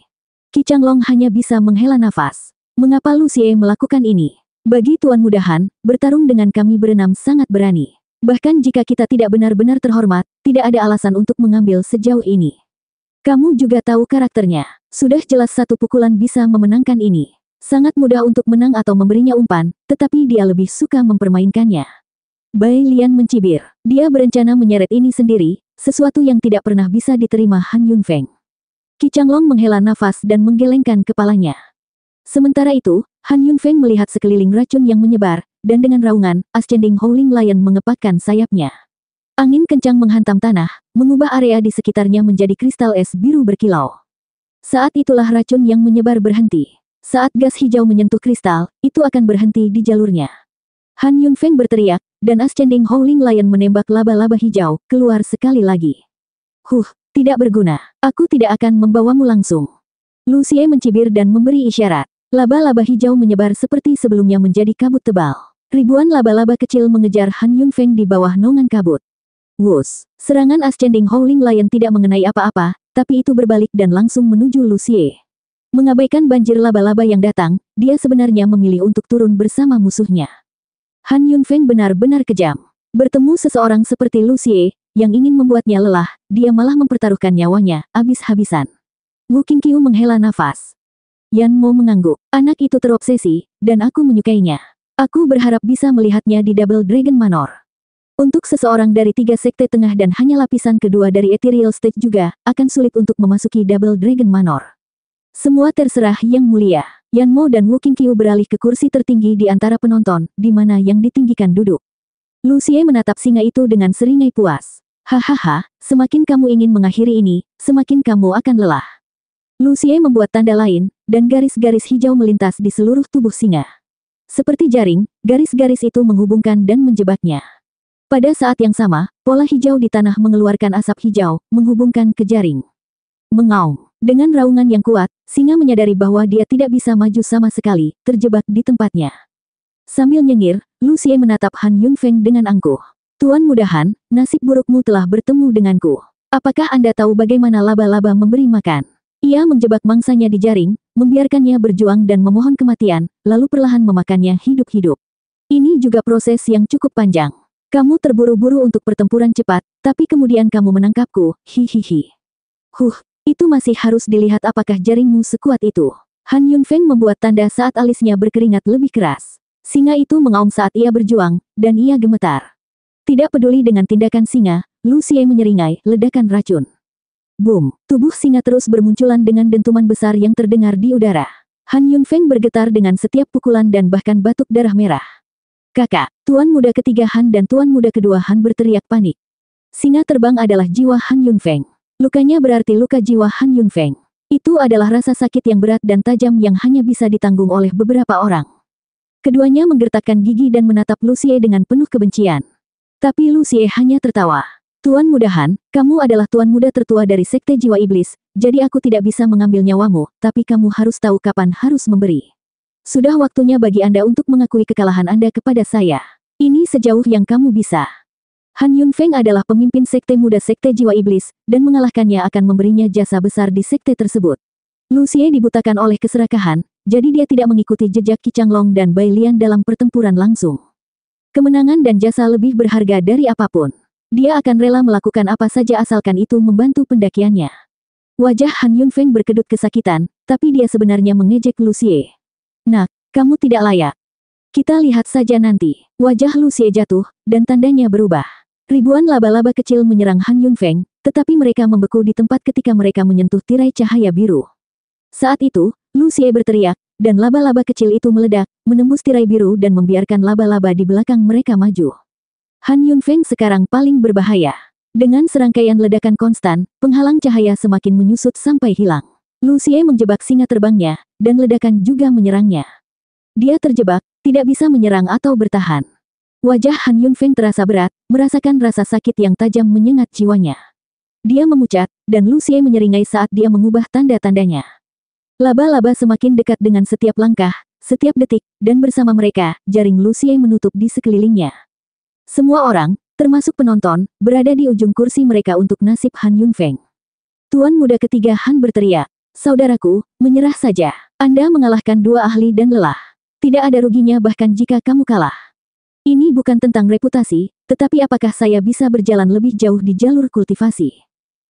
Qi Changlong hanya bisa menghela nafas. Mengapa Lu Xie melakukan ini? Bagi Tuan Muda Han, bertarung dengan kami berenam sangat berani. Bahkan jika kita tidak benar-benar terhormat, tidak ada alasan untuk mengambil sejauh ini. Kamu juga tahu karakternya. Sudah jelas satu pukulan bisa memenangkan ini. Sangat mudah untuk menang atau memberinya umpan, tetapi dia lebih suka mempermainkannya. Bai Lian mencibir. Dia berencana menyeret ini sendiri, sesuatu yang tidak pernah bisa diterima Han Yunfeng. Qi Changlong menghela nafas dan menggelengkan kepalanya. Sementara itu, Han Yunfeng melihat sekeliling racun yang menyebar, dan dengan raungan, Ascending Howling Lion mengepakkan sayapnya. Angin kencang menghantam tanah, mengubah area di sekitarnya menjadi kristal es biru berkilau. Saat itulah racun yang menyebar berhenti. Saat gas hijau menyentuh kristal, itu akan berhenti di jalurnya. Han Yunfeng berteriak, dan Ascending Howling Lion menembak laba-laba hijau, keluar sekali lagi. Tidak berguna. Aku tidak akan membawamu langsung. Lu Xie mencibir dan memberi isyarat. Laba-laba hijau menyebar seperti sebelumnya menjadi kabut tebal. Ribuan laba-laba kecil mengejar Han Yunfeng di bawah naungan kabut. Wus! Serangan Ascending Howling Lion tidak mengenai apa-apa, tapi itu berbalik dan langsung menuju Lu Xie. Mengabaikan banjir laba-laba yang datang, dia sebenarnya memilih untuk turun bersama musuhnya. Han Yunfeng benar-benar kejam. Bertemu seseorang seperti Lu Xie, yang ingin membuatnya lelah, dia malah mempertaruhkan nyawanya, habis-habisan. Wu Qingqiu menghela nafas. Yan Mo mengangguk. Anak itu terobsesi, dan aku menyukainya. Aku berharap bisa melihatnya di Double Dragon Manor. Untuk seseorang dari 3 sekte tengah dan hanya lapisan kedua dari Ethereal Stage juga, akan sulit untuk memasuki Double Dragon Manor. Semua terserah Yang Mulia. Yan Mo dan Wu Qingqiu beralih ke kursi tertinggi di antara penonton, di mana yang ditinggikan duduk. Lu Xie menatap singa itu dengan seringai puas. Hahaha, semakin kamu ingin mengakhiri ini, semakin kamu akan lelah. Lu Xie membuat tanda lain, dan garis-garis hijau melintas di seluruh tubuh singa. Seperti jaring, garis-garis itu menghubungkan dan menjebaknya. Pada saat yang sama, pola hijau di tanah mengeluarkan asap hijau, menghubungkan ke jaring. Mengaum. Dengan raungan yang kuat, singa menyadari bahwa dia tidak bisa maju sama sekali, terjebak di tempatnya. Sambil nyengir, Lu Xie menatap Han Yunfeng dengan angkuh. Tuan Muda Han, nasib burukmu telah bertemu denganku. Apakah Anda tahu bagaimana laba-laba memberi makan? Ia menjebak mangsanya di jaring, membiarkannya berjuang dan memohon kematian, lalu perlahan memakannya hidup-hidup. Ini juga proses yang cukup panjang. Kamu terburu-buru untuk pertempuran cepat, tapi kemudian kamu menangkapku, hihihi. Itu masih harus dilihat apakah jaringmu sekuat itu. Han Yunfeng membuat tanda saat alisnya berkeringat lebih keras. Singa itu mengaum saat ia berjuang, dan ia gemetar. Tidak peduli dengan tindakan singa, Lu Xie menyeringai, ledakan racun. Boom! Tubuh singa terus bermunculan dengan dentuman besar yang terdengar di udara. Han Yunfeng bergetar dengan setiap pukulan dan bahkan batuk darah merah. Kakak, Tuan Muda ketiga Han dan Tuan Muda kedua Han berteriak panik. Singa terbang adalah jiwa Han Yunfeng. Lukanya berarti luka jiwa Han Yunfeng. Itu adalah rasa sakit yang berat dan tajam yang hanya bisa ditanggung oleh beberapa orang. Keduanya menggertakkan gigi dan menatap Lu Xie dengan penuh kebencian. Tapi Lu Xie hanya tertawa. Tuan Muda Han, kamu adalah Tuan Muda tertua dari Sekte Jiwa Iblis, jadi aku tidak bisa mengambil nyawamu, tapi kamu harus tahu kapan harus memberi. Sudah waktunya bagi Anda untuk mengakui kekalahan Anda kepada saya. Ini sejauh yang kamu bisa. Han Yunfeng adalah pemimpin Sekte Muda Sekte Jiwa Iblis, dan mengalahkannya akan memberinya jasa besar di sekte tersebut. Lu Xie dibutakan oleh keserakahan, jadi dia tidak mengikuti jejak Qi Changlong dan Bai Lian dalam pertempuran langsung. Kemenangan dan jasa lebih berharga dari apapun. Dia akan rela melakukan apa saja asalkan itu membantu pendakiannya. Wajah Han Yunfeng berkedut kesakitan, tapi dia sebenarnya mengejek Lu Xie. Nak, kamu tidak layak. Kita lihat saja nanti. Wajah Lu Xie jatuh, dan tandanya berubah. Ribuan laba-laba kecil menyerang Han Yunfeng, tetapi mereka membeku di tempat ketika mereka menyentuh tirai cahaya biru. Saat itu, Lu Xie berteriak, dan laba-laba kecil itu meledak, menembus tirai biru dan membiarkan laba-laba di belakang mereka maju. Han Yunfeng sekarang paling berbahaya. Dengan serangkaian ledakan konstan, penghalang cahaya semakin menyusut sampai hilang. Lu Xie menjebak singa terbangnya, dan ledakan juga menyerangnya. Dia terjebak, tidak bisa menyerang atau bertahan. Wajah Han Yunfeng terasa berat, merasakan rasa sakit yang tajam menyengat jiwanya. Dia memucat, dan Lu Xie menyeringai saat dia mengubah tanda-tandanya. Laba-laba semakin dekat dengan setiap langkah, setiap detik, dan bersama mereka, jaring Lu Xie menutup di sekelilingnya. Semua orang, termasuk penonton, berada di ujung kursi mereka untuk nasib Han Yunfeng. Tuan Muda ketiga Han berteriak, "Saudaraku, menyerah saja. Anda mengalahkan dua ahli dan lelah. Tidak ada ruginya bahkan jika kamu kalah. Ini bukan tentang reputasi, tetapi apakah saya bisa berjalan lebih jauh di jalur kultivasi?"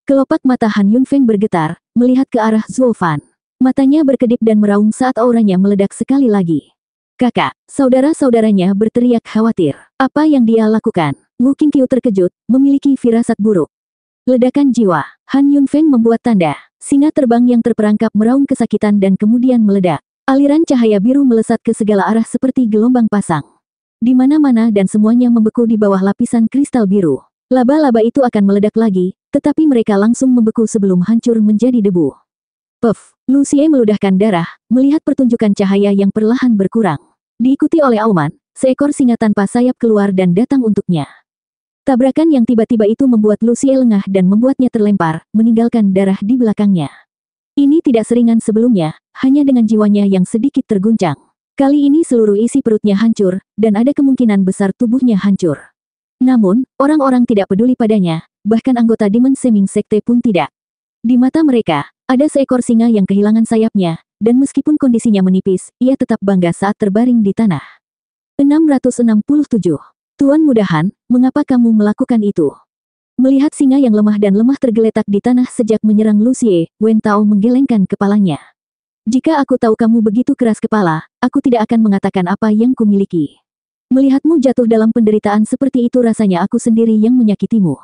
Kelopak mata Han Yunfeng bergetar, melihat ke arah Zhuo Fan. Matanya berkedip dan meraung saat auranya meledak sekali lagi. Kakak, saudara-saudaranya berteriak khawatir. Apa yang dia lakukan? Wu Qingqiu terkejut, memiliki firasat buruk. Ledakan jiwa. Han Yunfeng membuat tanda. Singa terbang yang terperangkap meraung kesakitan dan kemudian meledak. Aliran cahaya biru melesat ke segala arah seperti gelombang pasang. Di mana-mana dan semuanya membeku di bawah lapisan kristal biru. Laba-laba itu akan meledak lagi, tetapi mereka langsung membeku sebelum hancur menjadi debu. Puff! Lu Xie meludahkan darah, melihat pertunjukan cahaya yang perlahan berkurang. Diikuti oleh auman, seekor singa tanpa sayap keluar dan datang untuknya. Tabrakan yang tiba-tiba itu membuat Lu Xie lengah dan membuatnya terlempar, meninggalkan darah di belakangnya. Ini tidak seringan sebelumnya, hanya dengan jiwanya yang sedikit terguncang. Kali ini seluruh isi perutnya hancur, dan ada kemungkinan besar tubuhnya hancur. Namun, orang-orang tidak peduli padanya, bahkan anggota Demon Seming Sekte pun tidak. Di mata mereka, ada seekor singa yang kehilangan sayapnya, dan meskipun kondisinya menipis, ia tetap bangga saat terbaring di tanah. 667. Tuan Muda Han, mengapa kamu melakukan itu? Melihat singa yang lemah dan lemah tergeletak di tanah sejak menyerang Lu Xie, Wen Tao menggelengkan kepalanya. Jika aku tahu kamu begitu keras kepala, aku tidak akan mengatakan apa yang kumiliki. Melihatmu jatuh dalam penderitaan seperti itu rasanya aku sendiri yang menyakitimu.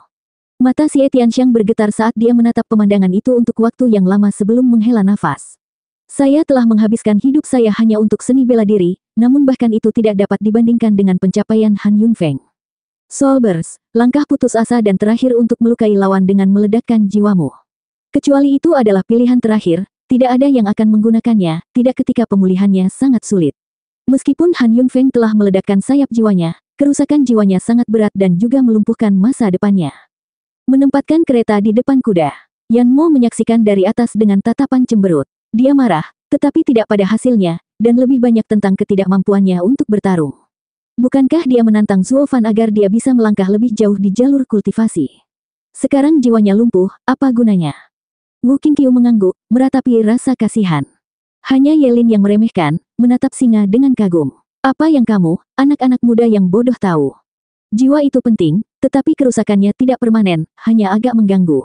Mata Xie Tianxiang bergetar saat dia menatap pemandangan itu untuk waktu yang lama sebelum menghela nafas. Saya telah menghabiskan hidup saya hanya untuk seni bela diri, namun bahkan itu tidak dapat dibandingkan dengan pencapaian Han Yunfeng. Soul Burst, langkah putus asa dan terakhir untuk melukai lawan dengan meledakkan jiwamu. Kecuali itu adalah pilihan terakhir, tidak ada yang akan menggunakannya, tidak ketika pemulihannya sangat sulit. Meskipun Han Yunfeng telah meledakkan sayap jiwanya, kerusakan jiwanya sangat berat dan juga melumpuhkan masa depannya. Menempatkan kereta di depan kuda. Yan Mo menyaksikan dari atas dengan tatapan cemberut. Dia marah, tetapi tidak pada hasilnya, dan lebih banyak tentang ketidakmampuannya untuk bertarung. Bukankah dia menantang Zuo Fan agar dia bisa melangkah lebih jauh di jalur kultivasi? Sekarang jiwanya lumpuh, apa gunanya? Wu Qingqiu mengangguk, meratapi rasa kasihan. Hanya Yelin yang meremehkan, menatap singa dengan kagum. Apa yang kamu, anak-anak muda yang bodoh tahu? Jiwa itu penting, tetapi kerusakannya tidak permanen, hanya agak mengganggu.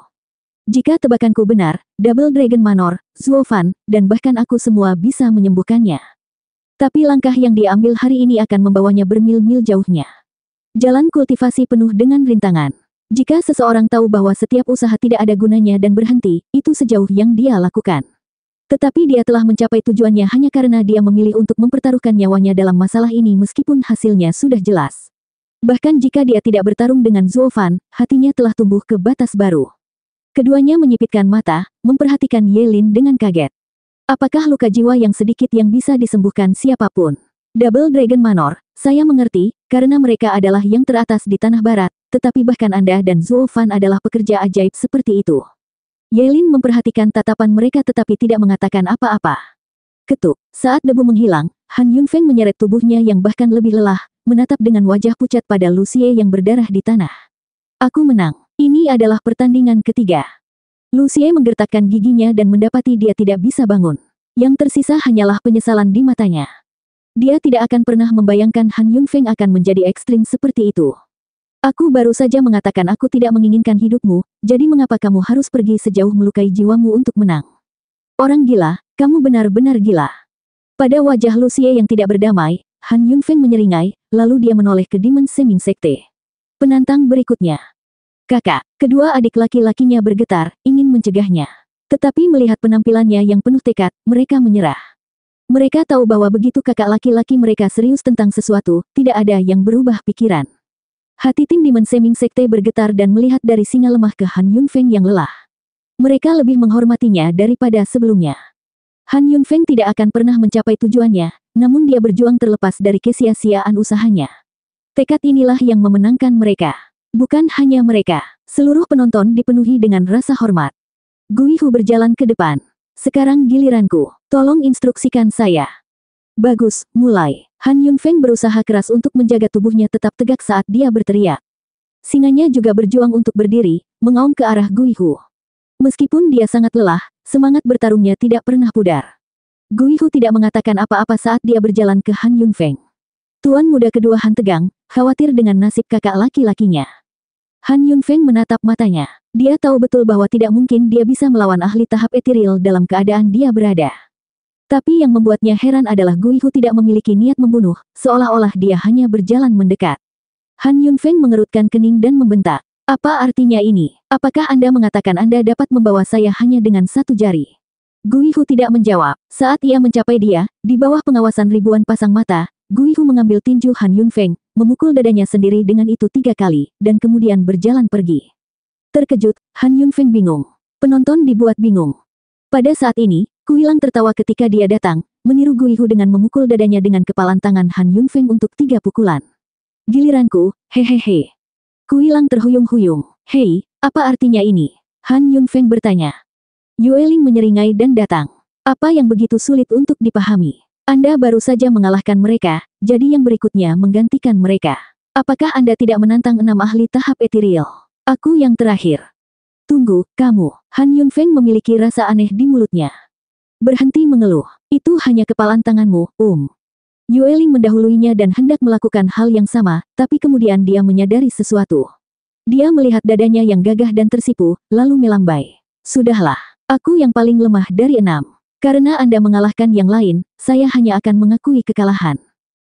Jika tebakanku benar, Double Dragon Manor, Zuo Fan, dan bahkan aku semua bisa menyembuhkannya. Tapi langkah yang dia ambil hari ini akan membawanya bermil-mil jauhnya. Jalan kultivasi penuh dengan rintangan. Jika seseorang tahu bahwa setiap usaha tidak ada gunanya dan berhenti, itu sejauh yang dia lakukan. Tetapi dia telah mencapai tujuannya hanya karena dia memilih untuk mempertaruhkan nyawanya dalam masalah ini meskipun hasilnya sudah jelas. Bahkan jika dia tidak bertarung dengan Zuo Fan, hatinya telah tumbuh ke batas baru. Keduanya menyipitkan mata, memperhatikan Yelin dengan kaget. Apakah luka jiwa yang sedikit yang bisa disembuhkan siapapun? Double Dragon Manor, saya mengerti, karena mereka adalah yang teratas di Tanah Barat, tetapi bahkan Anda dan Zuo Fan adalah pekerja ajaib seperti itu. Yelin memperhatikan tatapan mereka tetapi tidak mengatakan apa-apa. Ketuk, saat debu menghilang, Han Yunfeng menyeret tubuhnya yang bahkan lebih lelah, menatap dengan wajah pucat pada Lucie yang berdarah di tanah. Aku menang. Ini adalah pertandingan ketiga. Lucie menggertakkan giginya dan mendapati dia tidak bisa bangun. Yang tersisa hanyalah penyesalan di matanya. Dia tidak akan pernah membayangkan Han Yunfeng akan menjadi ekstrim seperti itu. Aku baru saja mengatakan aku tidak menginginkan hidupmu, jadi mengapa kamu harus pergi sejauh melukai jiwamu untuk menang? Orang gila, kamu benar-benar gila. Pada wajah Lucie yang tidak berdamai, Han Yunfeng menyeringai, lalu dia menoleh ke Demon Seming Sekte. Penantang berikutnya. Kakak, kedua adik laki-lakinya bergetar, ingin mencegahnya. Tetapi melihat penampilannya yang penuh tekad, mereka menyerah. Mereka tahu bahwa begitu kakak laki-laki mereka serius tentang sesuatu, tidak ada yang berubah pikiran. Hati tim Demon Seming Sekte bergetar dan melihat dari singa lemah ke Han Yunfeng yang lelah. Mereka lebih menghormatinya daripada sebelumnya. Han Yunfeng tidak akan pernah mencapai tujuannya, namun dia berjuang terlepas dari kesia-siaan usahanya. Tekad inilah yang memenangkan mereka. Bukan hanya mereka, seluruh penonton dipenuhi dengan rasa hormat. Guihu berjalan ke depan. Sekarang giliranku, tolong instruksikan saya. Bagus, mulai. Han Yunfeng berusaha keras untuk menjaga tubuhnya tetap tegak saat dia berteriak. Singanya juga berjuang untuk berdiri, mengaum ke arah Guihu. Meskipun dia sangat lelah, semangat bertarungnya tidak pernah pudar. Guihu tidak mengatakan apa-apa saat dia berjalan ke Han Yunfeng. Tuan muda kedua Han tegang, khawatir dengan nasib kakak laki-lakinya. Han Yunfeng menatap matanya. Dia tahu betul bahwa tidak mungkin dia bisa melawan ahli tahap etiril dalam keadaan dia berada. Tapi yang membuatnya heran adalah Guihu tidak memiliki niat membunuh, seolah-olah dia hanya berjalan mendekat. Han Yunfeng mengerutkan kening dan membentak. Apa artinya ini? Apakah Anda mengatakan Anda dapat membawa saya hanya dengan satu jari? Guihu tidak menjawab. Saat ia mencapai dia, di bawah pengawasan ribuan pasang mata, Guihu mengambil tinju Han Yunfeng, memukul dadanya sendiri dengan itu 3 kali, dan kemudian berjalan pergi. Terkejut, Han Yunfeng bingung. Penonton dibuat bingung. Pada saat ini, Kuilang tertawa ketika dia datang, meniru Guihu dengan memukul dadanya dengan kepalan tangan Han Yunfeng untuk 3 pukulan. Giliranku, hehehe. Kuilang terhuyung-huyung. Hei, apa artinya ini? Han Yunfeng bertanya. Yueling menyeringai dan datang. Apa yang begitu sulit untuk dipahami? Anda baru saja mengalahkan mereka, jadi yang berikutnya menggantikan mereka. Apakah Anda tidak menantang 6 ahli tahap etiril? Aku yang terakhir. Tunggu, kamu. Han Yunfeng memiliki rasa aneh di mulutnya. Berhenti mengeluh. Itu hanya kepalan tanganmu, Yueling mendahuluinya dan hendak melakukan hal yang sama, tapi kemudian dia menyadari sesuatu. Dia melihat dadanya yang gagah dan tersipu, lalu melambai. Sudahlah, aku yang paling lemah dari 6. Karena Anda mengalahkan yang lain, saya hanya akan mengakui kekalahan.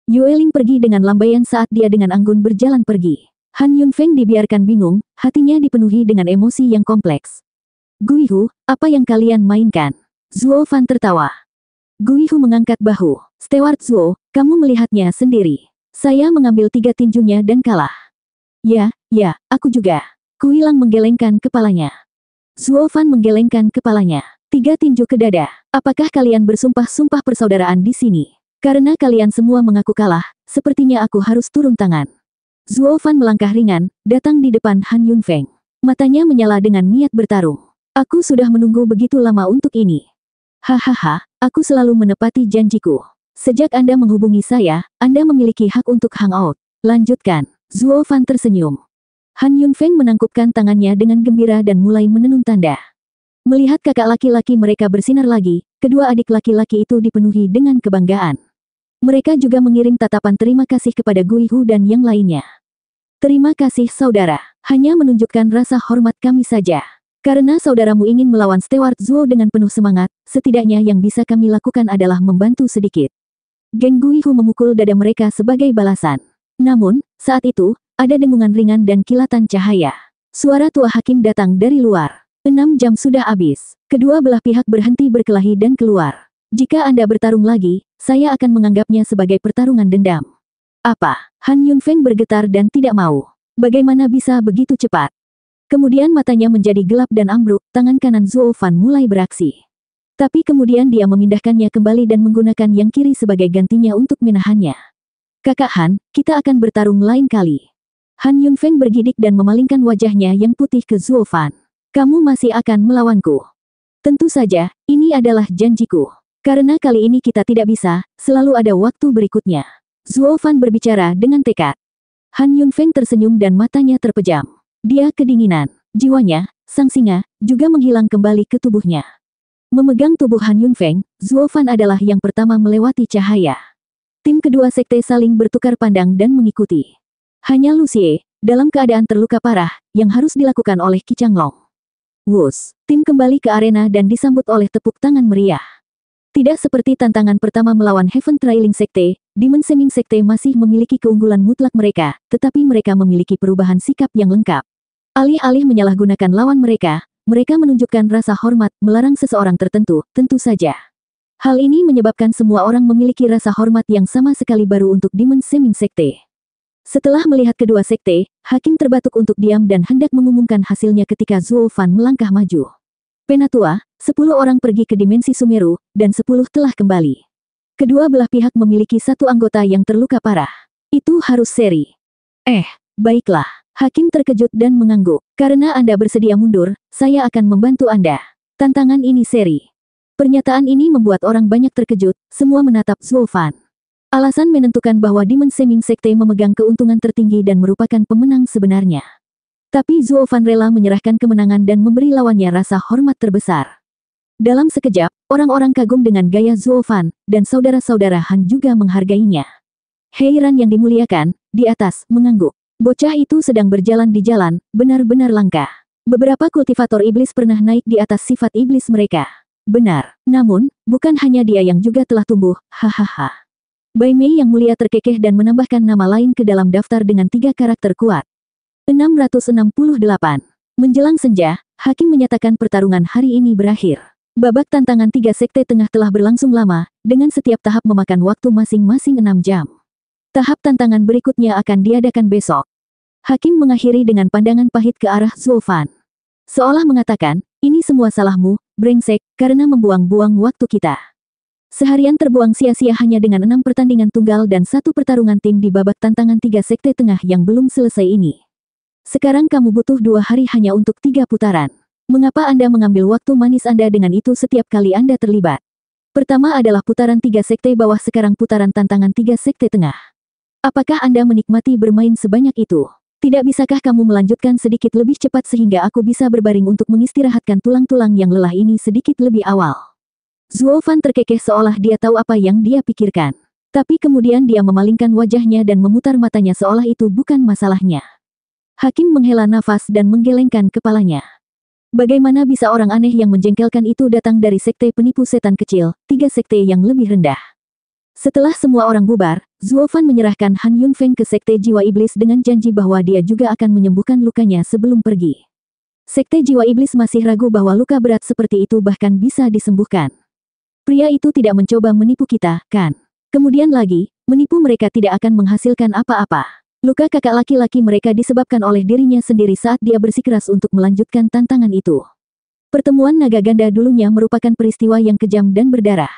Yueling pergi dengan lambaian saat dia dengan anggun berjalan pergi. Han Yunfeng dibiarkan bingung, hatinya dipenuhi dengan emosi yang kompleks. Guihu, apa yang kalian mainkan? Zuo Fan tertawa. Guihu mengangkat bahu. Steward Zuo, kamu melihatnya sendiri. Saya mengambil 3 tinjunya dan kalah. Ya, aku juga. Kuilang menggelengkan kepalanya. Zuo Fan menggelengkan kepalanya. 3 tinju ke dada. Apakah kalian bersumpah-sumpah persaudaraan di sini? Karena kalian semua mengaku kalah, sepertinya aku harus turun tangan. Zuo Fan melangkah ringan, datang di depan Han Yunfeng. Matanya menyala dengan niat bertarung. Aku sudah menunggu begitu lama untuk ini. Hahaha, aku selalu menepati janjiku. Sejak Anda menghubungi saya, Anda memiliki hak untuk hangout. Lanjutkan. Zuo Fan tersenyum. Han Yunfeng menangkupkan tangannya dengan gembira dan mulai menenun tanda. Melihat kakak laki-laki mereka bersinar lagi, kedua adik laki-laki itu dipenuhi dengan kebanggaan. Mereka juga mengirim tatapan terima kasih kepada Gui Hu dan yang lainnya. Terima kasih saudara, hanya menunjukkan rasa hormat kami saja. Karena saudaramu ingin melawan Steward Zuo dengan penuh semangat, setidaknya yang bisa kami lakukan adalah membantu sedikit. Geng Gui Hu memukul dada mereka sebagai balasan. Namun, saat itu, ada dengungan ringan dan kilatan cahaya. Suara tua hakim datang dari luar. 6 jam sudah habis. Kedua belah pihak berhenti berkelahi dan keluar. Jika Anda bertarung lagi, saya akan menganggapnya sebagai pertarungan dendam. Apa? Han Yunfeng bergetar dan tidak mau. Bagaimana bisa begitu cepat? Kemudian matanya menjadi gelap dan ambruk, tangan kanan Zuo Fan mulai beraksi. Tapi kemudian dia memindahkannya kembali dan menggunakan yang kiri sebagai gantinya untuk menahannya. Kakak Han, kita akan bertarung lain kali. Han Yunfeng bergidik dan memalingkan wajahnya yang putih ke Zuo Fan. Kamu masih akan melawanku. Tentu saja, ini adalah janjiku. Karena kali ini kita tidak bisa, selalu ada waktu berikutnya. Zuo Fan berbicara dengan tekad. Han Yunfeng tersenyum dan matanya terpejam. Dia kedinginan. Jiwanya, sang singa, juga menghilang kembali ke tubuhnya. Memegang tubuh Han Yunfeng, Zuo Fan adalah yang pertama melewati cahaya. Tim kedua sekte saling bertukar pandang dan mengikuti. Hanya Lu Xie, dalam keadaan terluka parah, yang harus dilakukan oleh Qi Changlong. Wus, tim kembali ke arena dan disambut oleh tepuk tangan meriah. Tidak seperti tantangan pertama melawan Heaven Trailing Sekte, Demon Seming Sekte masih memiliki keunggulan mutlak mereka, tetapi mereka memiliki perubahan sikap yang lengkap. Alih-alih menyalahgunakan lawan mereka menunjukkan rasa hormat, melarang seseorang tertentu, tentu saja. Hal ini menyebabkan semua orang memiliki rasa hormat yang sama sekali baru untuk Demon Seming Sekte. Setelah melihat kedua sekte, hakim terbatuk untuk diam dan hendak mengumumkan hasilnya ketika Zuo Fan melangkah maju. Penatua, 10 orang pergi ke dimensi Sumeru, dan 10 telah kembali. Kedua belah pihak memiliki satu anggota yang terluka parah. Itu harus seri. Baiklah. Hakim terkejut dan mengangguk. Karena Anda bersedia mundur, saya akan membantu Anda. Tantangan ini seri. Pernyataan ini membuat orang banyak terkejut, semua menatap Zuo Fan. Alasan menentukan bahwa Demon Seming Sekte memegang keuntungan tertinggi dan merupakan pemenang sebenarnya. Tapi Zuo Fan rela menyerahkan kemenangan dan memberi lawannya rasa hormat terbesar. Dalam sekejap, orang-orang kagum dengan gaya Zuo Fan, dan saudara-saudara Han juga menghargainya. Heiran yang dimuliakan, di atas, mengangguk. Bocah itu sedang berjalan di jalan, benar-benar langka. Beberapa kultivator iblis pernah naik di atas sifat iblis mereka. Benar, namun, bukan hanya dia yang juga telah tumbuh, hahaha. Bai Mei yang mulia terkekeh dan menambahkan nama lain ke dalam daftar dengan 3 karakter kuat. 668. Menjelang senja, hakim menyatakan pertarungan hari ini berakhir. Babak tantangan 3 sekte tengah telah berlangsung lama, dengan setiap tahap memakan waktu masing-masing 6 jam. Tahap tantangan berikutnya akan diadakan besok. Hakim mengakhiri dengan pandangan pahit ke arah Zuo Fan. Seolah mengatakan, ini semua salahmu, brengsek, karena membuang-buang waktu kita. Seharian terbuang sia-sia hanya dengan 6 pertandingan tunggal dan 1 pertarungan tim di babak tantangan 3 sekte tengah yang belum selesai ini. Sekarang kamu butuh 2 hari hanya untuk 3 putaran. Mengapa Anda mengambil waktu manis Anda dengan itu setiap kali Anda terlibat? Pertama adalah putaran 3 sekte bawah, sekarang putaran tantangan 3 sekte tengah. Apakah Anda menikmati bermain sebanyak itu? Tidak bisakah kamu melanjutkan sedikit lebih cepat sehingga aku bisa berbaring untuk mengistirahatkan tulang-tulang yang lelah ini sedikit lebih awal? Zuo Fan terkekeh seolah dia tahu apa yang dia pikirkan. Tapi kemudian dia memalingkan wajahnya dan memutar matanya seolah itu bukan masalahnya. Hakim menghela nafas dan menggelengkan kepalanya. Bagaimana bisa orang aneh yang menjengkelkan itu datang dari sekte penipu setan kecil, 3 sekte yang lebih rendah? Setelah semua orang bubar, Zuo Fan menyerahkan Han Yunfeng ke Sekte Jiwa Iblis dengan janji bahwa dia juga akan menyembuhkan lukanya sebelum pergi. Sekte Jiwa Iblis masih ragu bahwa luka berat seperti itu bahkan bisa disembuhkan. Pria itu tidak mencoba menipu kita, kan? Kemudian lagi, menipu mereka tidak akan menghasilkan apa-apa. Luka kakak laki-laki mereka disebabkan oleh dirinya sendiri saat dia bersikeras untuk melanjutkan tantangan itu. Pertemuan naga ganda dulunya merupakan peristiwa yang kejam dan berdarah.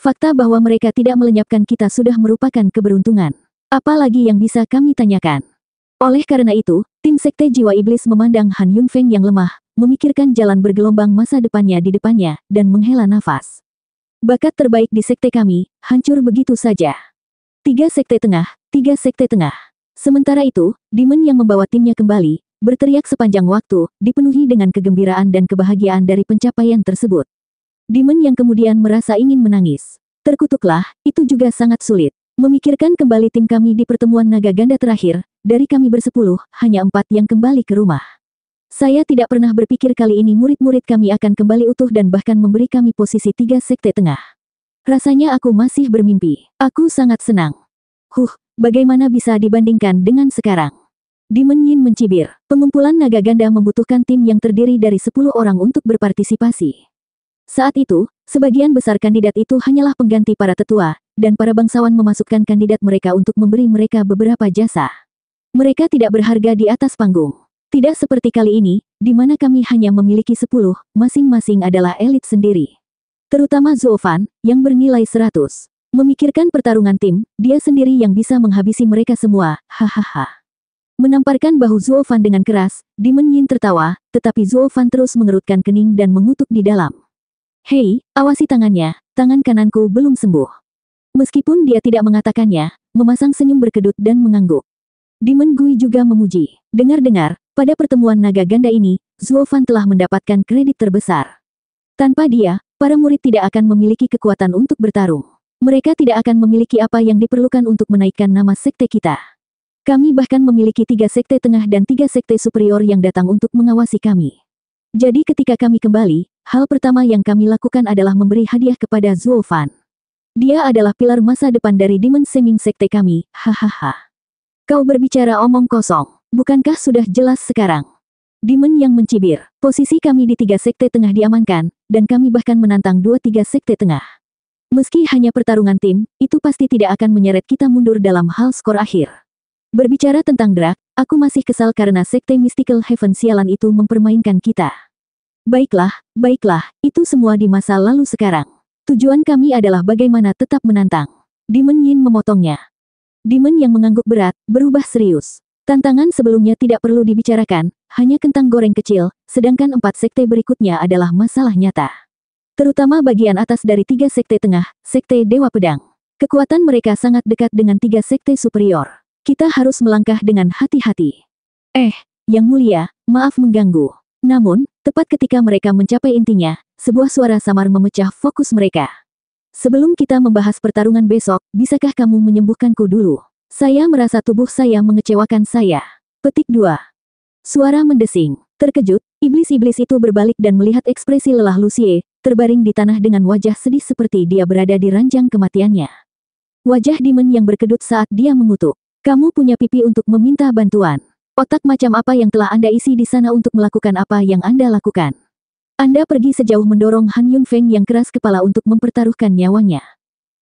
Fakta bahwa mereka tidak melenyapkan kita sudah merupakan keberuntungan. Apalagi yang bisa kami tanyakan? Oleh karena itu, tim Sekte Jiwa Iblis memandang Han Yunfeng yang lemah, memikirkan jalan bergelombang masa depannya di depannya, dan menghela nafas. Bakat terbaik di sekte kami, hancur begitu saja. 3 sekte tengah. Sementara itu, Demon yang membawa timnya kembali, berteriak sepanjang waktu, dipenuhi dengan kegembiraan dan kebahagiaan dari pencapaian tersebut. Demon yang kemudian merasa ingin menangis. Terkutuklah, itu juga sangat sulit. Memikirkan kembali tim kami di pertemuan naga ganda terakhir, dari kami bersepuluh, hanya 4 yang kembali ke rumah. Saya tidak pernah berpikir kali ini murid-murid kami akan kembali utuh dan bahkan memberi kami posisi 3 sekte tengah. Rasanya aku masih bermimpi. Aku sangat senang. Bagaimana bisa dibandingkan dengan sekarang? Demon Yin mencibir. Pengumpulan naga ganda membutuhkan tim yang terdiri dari 10 orang untuk berpartisipasi. Saat itu, sebagian besar kandidat itu hanyalah pengganti para tetua, dan para bangsawan memasukkan kandidat mereka untuk memberi mereka beberapa jasa. Mereka tidak berharga di atas panggung. Tidak seperti kali ini, di mana kami hanya memiliki 10, masing-masing adalah elit sendiri. Terutama Zuo Fan, yang bernilai 100. Memikirkan pertarungan tim, dia sendiri yang bisa menghabisi mereka semua, hahaha. Menamparkan bahu Zuo Fan dengan keras, Demon Yin tertawa, tetapi Zuo Fan terus mengerutkan kening dan mengutuk di dalam. Hei, awasi tangannya, tangan kananku belum sembuh. Meskipun dia tidak mengatakannya, memasang senyum berkedut dan mengangguk. Demon Gui juga memuji. Dengar-dengar, pada pertemuan naga ganda ini, Zuo Fan telah mendapatkan kredit terbesar. Tanpa dia, para murid tidak akan memiliki kekuatan untuk bertarung. Mereka tidak akan memiliki apa yang diperlukan untuk menaikkan nama sekte kita. Kami bahkan memiliki 3 sekte tengah dan 3 sekte superior yang datang untuk mengawasi kami. Jadi ketika kami kembali, hal pertama yang kami lakukan adalah memberi hadiah kepada Zuo Fan. Dia adalah pilar masa depan dari Demon Seming sekte kami, hahaha. Kau berbicara omong kosong, bukankah sudah jelas sekarang? Demon yang mencibir. Posisi kami di 3 sekte tengah diamankan, dan kami bahkan menantang 2-3 sekte tengah. Meski hanya pertarungan tim, itu pasti tidak akan menyeret kita mundur dalam hal skor akhir. Berbicara tentang Drak, aku masih kesal karena sekte Mystical Heaven sialan itu mempermainkan kita. Baiklah, itu semua di masa lalu sekarang. Tujuan kami adalah bagaimana tetap menantang. Demon Yin memotongnya. Demon yang mengangguk berat, berubah serius. Tantangan sebelumnya tidak perlu dibicarakan, hanya kentang goreng kecil, sedangkan 4 sekte berikutnya adalah masalah nyata. Terutama bagian atas dari 3 sekte tengah, sekte Dewa Pedang. Kekuatan mereka sangat dekat dengan 3 sekte superior. Kita harus melangkah dengan hati-hati. Yang mulia, maaf mengganggu. Namun, tepat ketika mereka mencapai intinya, sebuah suara samar memecah fokus mereka. Sebelum kita membahas pertarungan besok, bisakah kamu menyembuhkanku dulu? Saya merasa tubuh saya mengecewakan saya. Petik 2. Suara mendesing. Terkejut, iblis-iblis itu berbalik dan melihat ekspresi lelah Lucie, terbaring di tanah dengan wajah sedih seperti dia berada di ranjang kematiannya. Wajah Demon yang berkedut saat dia mengutuk. Kamu punya pipi untuk meminta bantuan. Otak macam apa yang telah Anda isi di sana untuk melakukan apa yang Anda lakukan? Anda pergi sejauh mendorong Han Yunfeng yang keras kepala untuk mempertaruhkan nyawanya.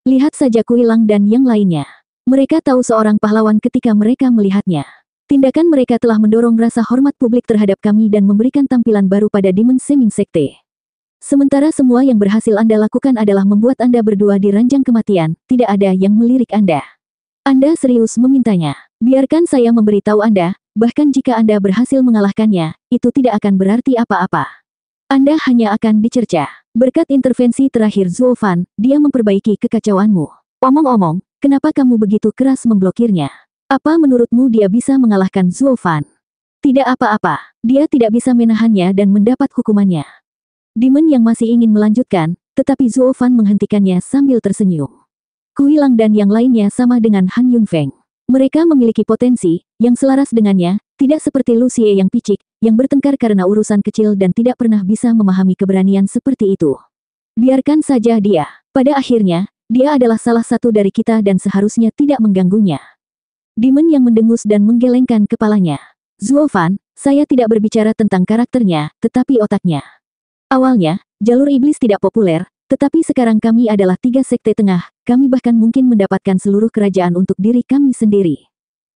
Lihat saja Kui Lang dan yang lainnya. Mereka tahu seorang pahlawan ketika mereka melihatnya. Tindakan mereka telah mendorong rasa hormat publik terhadap kami dan memberikan tampilan baru pada Demon Seming Sekte. Sementara semua yang berhasil Anda lakukan adalah membuat Anda berdua di ranjang kematian, tidak ada yang melirik Anda. Anda serius memintanya. Biarkan saya memberitahu Anda, bahkan jika Anda berhasil mengalahkannya, itu tidak akan berarti apa-apa. Anda hanya akan dicerca. Berkat intervensi terakhir Zuo Fan, dia memperbaiki kekacauanmu. Omong-omong, kenapa kamu begitu keras memblokirnya? Apa menurutmu dia bisa mengalahkan Zuo Fan? Tidak apa-apa, dia tidak bisa menahannya dan mendapat hukumannya. Demon yang masih ingin melanjutkan, tetapi Zuo Fan menghentikannya sambil tersenyum. Kui Lang dan yang lainnya sama dengan Han Yunfeng. Mereka memiliki potensi, yang selaras dengannya, tidak seperti Lucie yang picik, yang bertengkar karena urusan kecil dan tidak pernah bisa memahami keberanian seperti itu. Biarkan saja dia. Pada akhirnya, dia adalah salah satu dari kita dan seharusnya tidak mengganggunya. Demon yang mendengus dan menggelengkan kepalanya. Zuo Fan, saya tidak berbicara tentang karakternya, tetapi otaknya. Awalnya, jalur iblis tidak populer, tetapi sekarang kami adalah 3 sekte tengah, kami bahkan mungkin mendapatkan seluruh kerajaan untuk diri kami sendiri.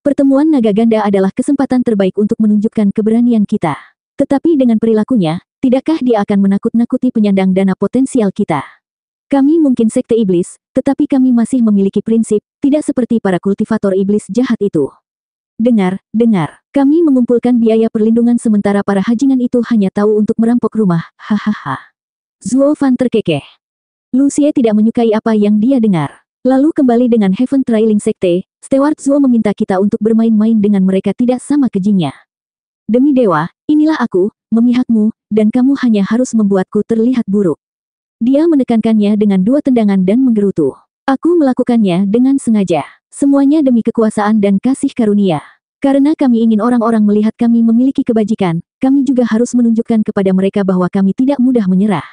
Pertemuan naga ganda adalah kesempatan terbaik untuk menunjukkan keberanian kita. Tetapi dengan perilakunya, tidakkah dia akan menakut-nakuti penyandang dana potensial kita? Kami mungkin sekte iblis, tetapi kami masih memiliki prinsip, tidak seperti para kultivator iblis jahat itu. Dengar, kami mengumpulkan biaya perlindungan sementara para hajingan itu hanya tahu untuk merampok rumah, hahaha. Zuo Fan terkekeh. Lucie tidak menyukai apa yang dia dengar. Lalu kembali dengan Heaven Trailing Sekte, Steward Zuo meminta kita untuk bermain-main dengan mereka tidak sama kejinya. Demi dewa, inilah aku, memihakmu, dan kamu hanya harus membuatku terlihat buruk. Dia menekankannya dengan dua tendangan dan menggerutu. Aku melakukannya dengan sengaja. Semuanya demi kekuasaan dan kasih karunia. Karena kami ingin orang-orang melihat kami memiliki kebajikan, kami juga harus menunjukkan kepada mereka bahwa kami tidak mudah menyerah.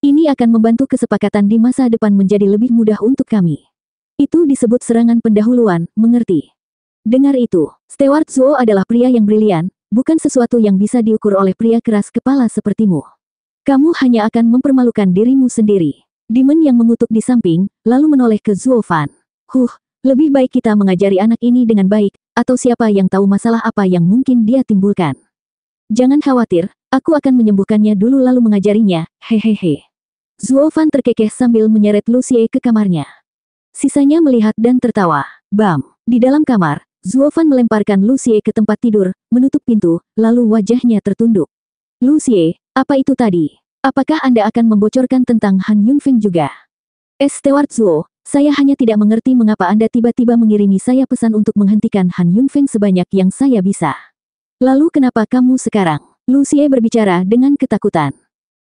Ini akan membantu kesepakatan di masa depan menjadi lebih mudah untuk kami. Itu disebut serangan pendahuluan, mengerti? Dengar itu, Steward Zuo adalah pria yang brilian, bukan sesuatu yang bisa diukur oleh pria keras kepala sepertimu. Kamu hanya akan mempermalukan dirimu sendiri. Demon yang mengutuk di samping, lalu menoleh ke Zuo Fan. Lebih baik kita mengajari anak ini dengan baik, atau siapa yang tahu masalah apa yang mungkin dia timbulkan. Jangan khawatir, aku akan menyembuhkannya dulu lalu mengajarinya, hehehe. Zuo Fan terkekeh sambil menyeret Lucie ke kamarnya. Sisanya melihat dan tertawa. Bam! Di dalam kamar, Zuo Fan melemparkan Lucie ke tempat tidur, menutup pintu, lalu wajahnya tertunduk. Lucie, apa itu tadi? Apakah Anda akan membocorkan tentang Han Yunfeng juga? Steward Zuo, saya hanya tidak mengerti mengapa Anda tiba-tiba mengirimi saya pesan untuk menghentikan Han Yunfeng sebanyak yang saya bisa. Lalu kenapa kamu sekarang? Lucie berbicara dengan ketakutan.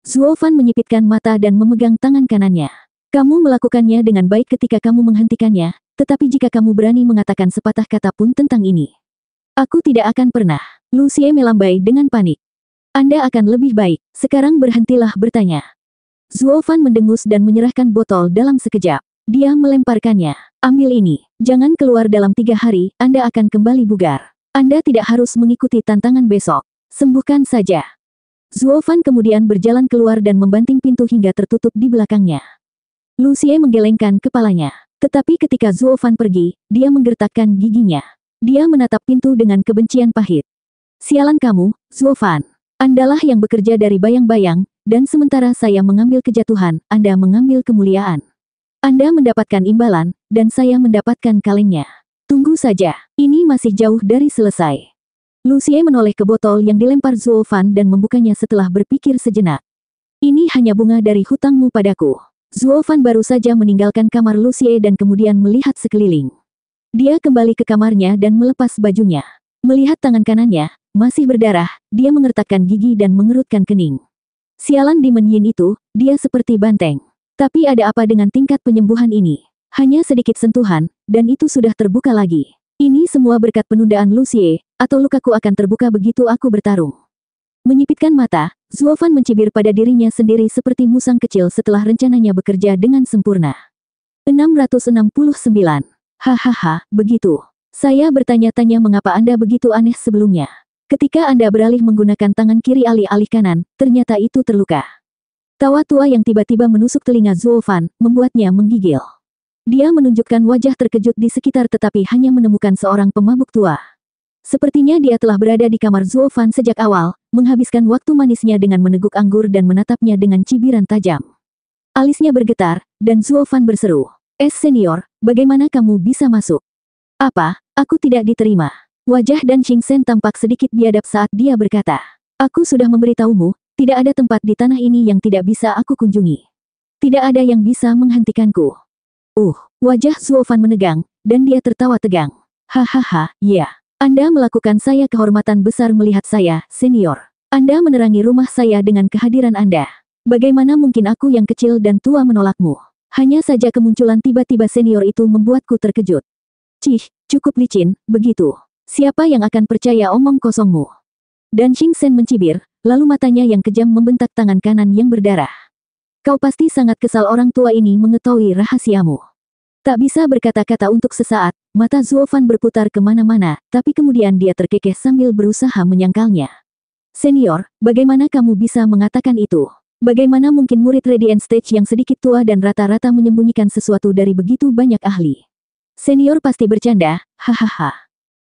Zuo Fan menyipitkan mata dan memegang tangan kanannya. Kamu melakukannya dengan baik ketika kamu menghentikannya, tetapi jika kamu berani mengatakan sepatah kata pun tentang ini, aku tidak akan pernah. Lucie melambai dengan panik. Anda akan lebih baik, sekarang berhentilah bertanya. Zuo Fan mendengus dan menyerahkan botol dalam sekejap. Dia melemparkannya. Ambil ini, jangan keluar dalam 3 hari, Anda akan kembali bugar. Anda tidak harus mengikuti tantangan besok. Sembuhkan saja. Zuo Fan kemudian berjalan keluar dan membanting pintu hingga tertutup di belakangnya. Lucie menggelengkan kepalanya. Tetapi ketika Zuo Fan pergi, dia menggertakkan giginya. Dia menatap pintu dengan kebencian pahit. Sialan kamu, Zuo Fan. Andalah yang bekerja dari bayang-bayang, dan sementara saya mengambil kejatuhan, Anda mengambil kemuliaan. Anda mendapatkan imbalan, dan saya mendapatkan kalengnya. Tunggu saja, ini masih jauh dari selesai. Lucie menoleh ke botol yang dilempar Zuo Fan dan membukanya setelah berpikir sejenak. Ini hanya bunga dari hutangmu padaku. Zuo Fan baru saja meninggalkan kamar Lucie dan kemudian melihat sekeliling. Dia kembali ke kamarnya dan melepas bajunya. Melihat tangan kanannya, masih berdarah, dia mengertakkan gigi dan mengerutkan kening. Sialan Demon Yin itu, dia seperti banteng. Tapi ada apa dengan tingkat penyembuhan ini? Hanya sedikit sentuhan, dan itu sudah terbuka lagi. Ini semua berkat penundaan Lucie, atau lukaku akan terbuka begitu aku bertarung. Menyipitkan mata, Zuo Fan mencibir pada dirinya sendiri seperti musang kecil setelah rencananya bekerja dengan sempurna. 669. Hahaha, begitu. Saya bertanya-tanya mengapa Anda begitu aneh sebelumnya. Ketika Anda beralih menggunakan tangan kiri alih-alih kanan, ternyata itu terluka. Tawa tua yang tiba-tiba menusuk telinga Zuo Fan, membuatnya menggigil. Dia menunjukkan wajah terkejut di sekitar tetapi hanya menemukan seorang pemabuk tua. Sepertinya dia telah berada di kamar Zuo Fan sejak awal, menghabiskan waktu manisnya dengan meneguk anggur dan menatapnya dengan cibiran tajam. Alisnya bergetar, dan Zuo Fan berseru, Senior, bagaimana kamu bisa masuk? Apa? Aku tidak diterima. Wajah Dan Xingsen tampak sedikit biadab saat dia berkata, aku sudah memberitahumu, tidak ada tempat di tanah ini yang tidak bisa aku kunjungi. Tidak ada yang bisa menghentikanku. Wajah Zuo Fan menegang, dan dia tertawa tegang. Hahaha, ya. Anda melakukan saya kehormatan besar melihat saya, senior. Anda menerangi rumah saya dengan kehadiran Anda. Bagaimana mungkin aku yang kecil dan tua menolakmu? Hanya saja kemunculan tiba-tiba senior itu membuatku terkejut. Cukup licin, begitu. Siapa yang akan percaya omong kosongmu? Dan Xingsen mencibir, lalu matanya yang kejam membentak tangan kanan yang berdarah. Kau pasti sangat kesal orang tua ini mengetahui rahasiamu. Tak bisa berkata-kata untuk sesaat, mata Zuo Fan berputar kemana-mana, tapi kemudian dia terkekeh sambil berusaha menyangkalnya. Senior, bagaimana kamu bisa mengatakan itu? Bagaimana mungkin murid Radiant Stage yang sedikit tua dan rata-rata menyembunyikan sesuatu dari begitu banyak ahli? Senior pasti bercanda, hahaha.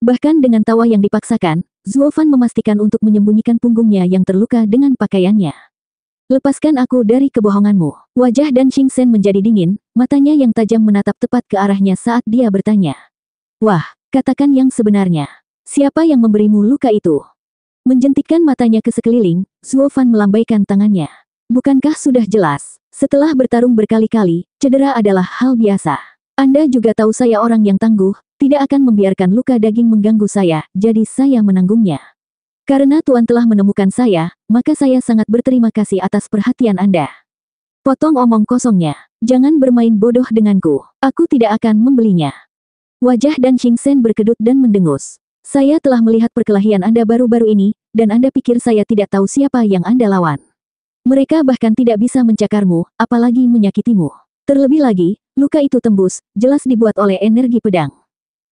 Bahkan dengan tawa yang dipaksakan, Zuo Fan memastikan untuk menyembunyikan punggungnya yang terluka dengan pakaiannya. Lepaskan aku dari kebohonganmu. Wajah Dan Xingsen menjadi dingin, matanya yang tajam menatap tepat ke arahnya saat dia bertanya. Wah, katakan yang sebenarnya. Siapa yang memberimu luka itu? Menjentikkan matanya ke sekeliling, Zuo Fan melambaikan tangannya. Bukankah sudah jelas? Setelah bertarung berkali-kali, cedera adalah hal biasa. Anda juga tahu saya orang yang tangguh, tidak akan membiarkan luka daging mengganggu saya, jadi saya menanggungnya. Karena Tuan telah menemukan saya, maka saya sangat berterima kasih atas perhatian Anda. Potong omong kosongnya. Jangan bermain bodoh denganku. Aku tidak akan membelinya. Wajah Dan Xingchen berkedut dan mendengus. Saya telah melihat perkelahian Anda baru-baru ini, dan Anda pikir saya tidak tahu siapa yang Anda lawan. Mereka bahkan tidak bisa mencakarmu, apalagi menyakitimu. Terlebih lagi, luka itu tembus, jelas dibuat oleh energi pedang.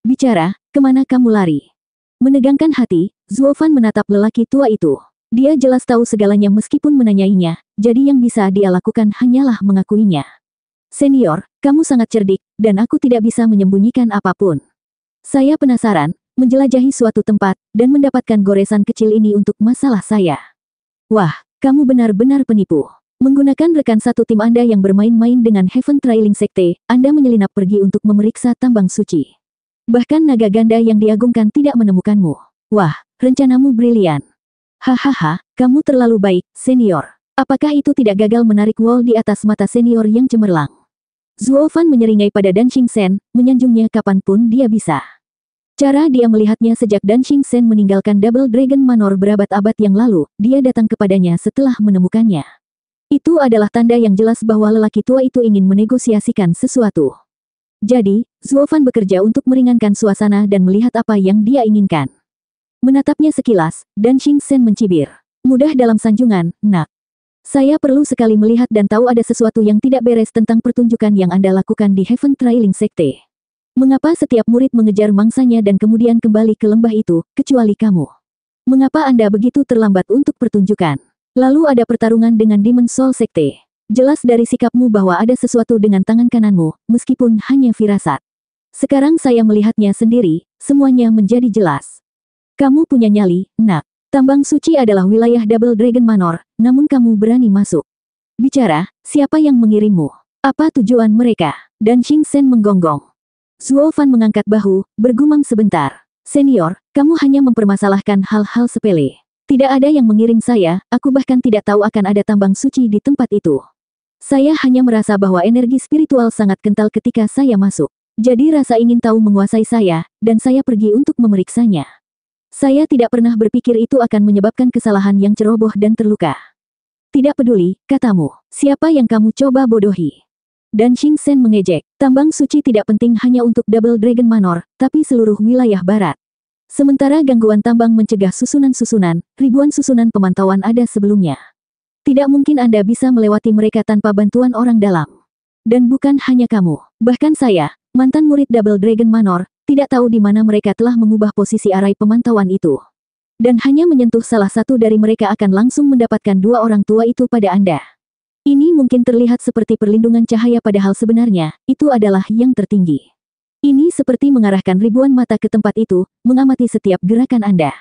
Bicara, kemana kamu lari? Menegangkan hati, Zuofan menatap lelaki tua itu. Dia jelas tahu segalanya meskipun menanyainya, jadi yang bisa dia lakukan hanyalah mengakuinya. Senior, kamu sangat cerdik, dan aku tidak bisa menyembunyikan apapun. Saya penasaran, menjelajahi suatu tempat, dan mendapatkan goresan kecil ini untuk masalah saya. Wah, kamu benar-benar penipu. Menggunakan rekan satu tim Anda yang bermain-main dengan Heaven Trailing Sekte, Anda menyelinap pergi untuk memeriksa tambang suci. Bahkan naga ganda yang diagungkan tidak menemukanmu. Wah, rencanamu brilian. Hahaha, kamu terlalu baik, senior. Apakah itu tidak gagal menarik wall di atas mata senior yang cemerlang? Zuofan menyeringai pada Dan Xingchen, menyanjungnya kapanpun dia bisa. Cara dia melihatnya sejak Dan Xingchen meninggalkan Double Dragon Manor berabad-abad yang lalu, dia datang kepadanya setelah menemukannya. Itu adalah tanda yang jelas bahwa lelaki tua itu ingin menegosiasikan sesuatu. Jadi, Zuofan bekerja untuk meringankan suasana dan melihat apa yang dia inginkan. Menatapnya sekilas, Dan Xingchen mencibir. Mudah dalam sanjungan, nak. Saya perlu sekali melihat dan tahu ada sesuatu yang tidak beres tentang pertunjukan yang Anda lakukan di Heaven Trailing Sekte. Mengapa setiap murid mengejar mangsanya dan kemudian kembali ke lembah itu, kecuali kamu? Mengapa Anda begitu terlambat untuk pertunjukan? Lalu ada pertarungan dengan Demon Soul Sekte. Jelas dari sikapmu bahwa ada sesuatu dengan tangan kananmu, meskipun hanya firasat. Sekarang saya melihatnya sendiri, semuanya menjadi jelas. Kamu punya nyali, nak. Tambang suci adalah wilayah Double Dragon Manor, namun kamu berani masuk. Bicara, siapa yang mengirimmu? Apa tujuan mereka? Dan Xingchen menggonggong. Zuofan mengangkat bahu, bergumam sebentar. Senior, kamu hanya mempermasalahkan hal-hal sepele. Tidak ada yang mengirim saya, aku bahkan tidak tahu akan ada tambang suci di tempat itu. Saya hanya merasa bahwa energi spiritual sangat kental ketika saya masuk. Jadi rasa ingin tahu menguasai saya, dan saya pergi untuk memeriksanya. Saya tidak pernah berpikir itu akan menyebabkan kesalahan yang ceroboh dan terluka. Tidak peduli, katamu, siapa yang kamu coba bodohi? Dan Xingchen mengejek, tambang suci tidak penting hanya untuk Double Dragon Manor, tapi seluruh wilayah barat. Sementara gangguan tambang mencegah susunan-susunan, ribuan susunan pemantauan ada sebelumnya. Tidak mungkin Anda bisa melewati mereka tanpa bantuan orang dalam. Dan bukan hanya kamu, bahkan saya, mantan murid Double Dragon Manor, tidak tahu di mana mereka telah mengubah posisi arai pemantauan itu. Dan hanya menyentuh salah satu dari mereka akan langsung mendapatkan dua orang tua itu pada Anda. Ini mungkin terlihat seperti perlindungan cahaya padahal sebenarnya, itu adalah yang tertinggi. Ini seperti mengarahkan ribuan mata ke tempat itu, mengamati setiap gerakan Anda.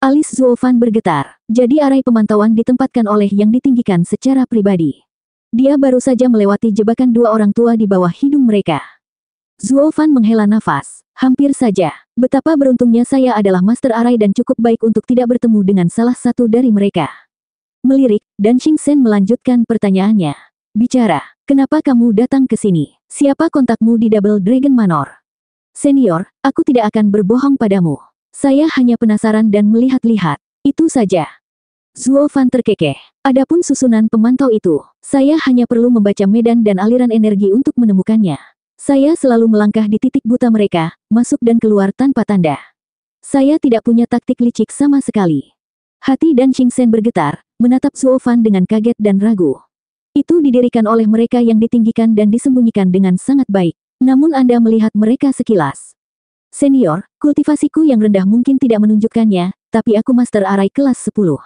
Alis Zuofan bergetar, jadi arai pemantauan ditempatkan oleh yang ditinggikan secara pribadi. Dia baru saja melewati jebakan dua orang tua di bawah hidung mereka. Zuofan menghela nafas. Hampir saja. Betapa beruntungnya saya adalah master arai dan cukup baik untuk tidak bertemu dengan salah satu dari mereka. Melirik, Dan Xingchen melanjutkan pertanyaannya. Bicara, kenapa kamu datang ke sini? Siapa kontakmu di Double Dragon Manor? Senior, aku tidak akan berbohong padamu. Saya hanya penasaran dan melihat-lihat. Itu saja. Zuofan terkekeh. Adapun susunan pemantau itu, saya hanya perlu membaca medan dan aliran energi untuk menemukannya. Saya selalu melangkah di titik buta mereka, masuk dan keluar tanpa tanda. Saya tidak punya taktik licik sama sekali. Hati Dan Xingchen bergetar, menatap Zuofan dengan kaget dan ragu. Itu didirikan oleh mereka yang ditinggikan dan disembunyikan dengan sangat baik. Namun Anda melihat mereka sekilas. Senior, kultivasiku yang rendah mungkin tidak menunjukkannya, tapi aku master arai kelas 10.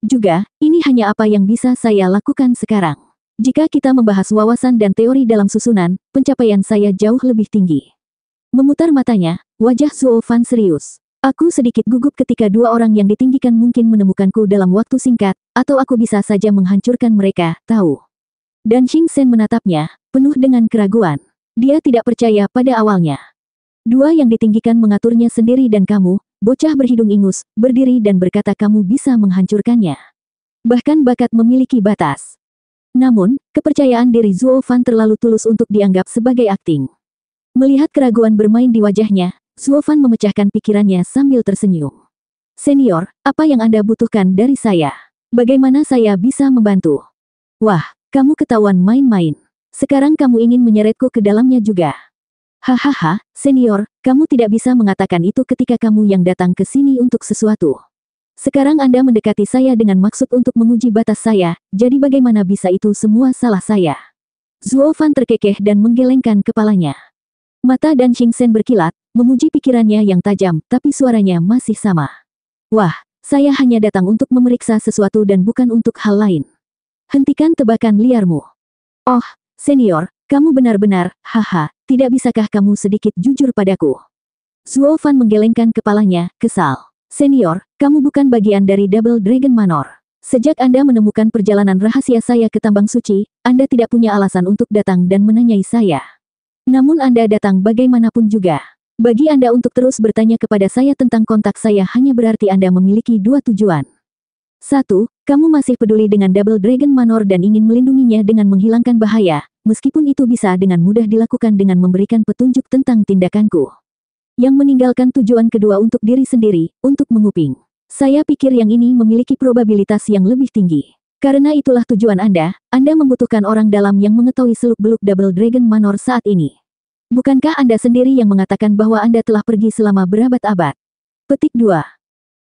Juga, ini hanya apa yang bisa saya lakukan sekarang. Jika kita membahas wawasan dan teori dalam susunan, pencapaian saya jauh lebih tinggi. Memutar matanya, wajah Zuofan serius. Aku sedikit gugup ketika dua orang yang ditinggikan mungkin menemukanku dalam waktu singkat, atau aku bisa saja menghancurkan mereka, tahu. Dan Xingchen menatapnya, penuh dengan keraguan. Dia tidak percaya pada awalnya. Dua yang ditinggikan mengaturnya sendiri dan kamu, bocah berhidung ingus, berdiri dan berkata kamu bisa menghancurkannya. Bahkan bakat memiliki batas. Namun, kepercayaan diri Zuo Fan terlalu tulus untuk dianggap sebagai akting. Melihat keraguan bermain di wajahnya, Zuo Fan memecahkan pikirannya sambil tersenyum. Senior, apa yang Anda butuhkan dari saya? Bagaimana saya bisa membantu? Wah, kamu ketahuan main-main. Sekarang kamu ingin menyeretku ke dalamnya juga. Hahaha, senior, kamu tidak bisa mengatakan itu ketika kamu yang datang ke sini untuk sesuatu. Sekarang Anda mendekati saya dengan maksud untuk menguji batas saya, jadi bagaimana bisa itu semua salah saya? Zuo Fan terkekeh dan menggelengkan kepalanya. Mata Dan Xingchen berkilat, memuji pikirannya yang tajam, tapi suaranya masih sama. Wah, saya hanya datang untuk memeriksa sesuatu dan bukan untuk hal lain. Hentikan tebakan liarmu. Oh, senior, kamu benar-benar, haha, tidak bisakah kamu sedikit jujur padaku? Zuo Fan menggelengkan kepalanya, kesal. Senior, kamu bukan bagian dari Double Dragon Manor. Sejak Anda menemukan perjalanan rahasia saya ke Tambang Suci, Anda tidak punya alasan untuk datang dan menanyai saya. Namun Anda datang bagaimanapun juga. Bagi Anda untuk terus bertanya kepada saya tentang kontak saya hanya berarti Anda memiliki dua tujuan. 1. Kamu masih peduli dengan Double Dragon Manor dan ingin melindunginya dengan menghilangkan bahaya, meskipun itu bisa dengan mudah dilakukan dengan memberikan petunjuk tentang tindakanku. Yang meninggalkan tujuan kedua untuk diri sendiri, untuk menguping. Saya pikir yang ini memiliki probabilitas yang lebih tinggi. Karena itulah tujuan Anda membutuhkan orang dalam yang mengetahui seluk-beluk Double Dragon Manor saat ini. Bukankah Anda sendiri yang mengatakan bahwa Anda telah pergi selama berabad-abad? Petik 2.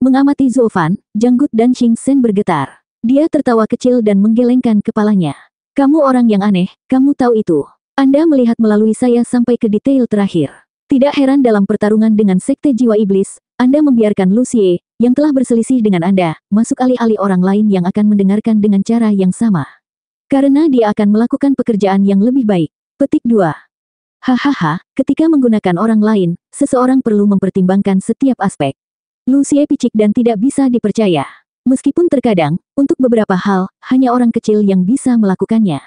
Mengamati Zuo Fan, janggut Dan Xingchen bergetar. Dia tertawa kecil dan menggelengkan kepalanya. Kamu orang yang aneh, kamu tahu itu. Anda melihat melalui saya sampai ke detail terakhir. Tidak heran dalam pertarungan dengan Sekte Jiwa Iblis, Anda membiarkan Lu Xie, yang telah berselisih dengan Anda, masuk alih-alih orang lain yang akan mendengarkan dengan cara yang sama. Karena dia akan melakukan pekerjaan yang lebih baik. Petik 2. Hahaha, ketika menggunakan orang lain, seseorang perlu mempertimbangkan setiap aspek. Lu Xie picik dan tidak bisa dipercaya. Meskipun terkadang, untuk beberapa hal, hanya orang kecil yang bisa melakukannya.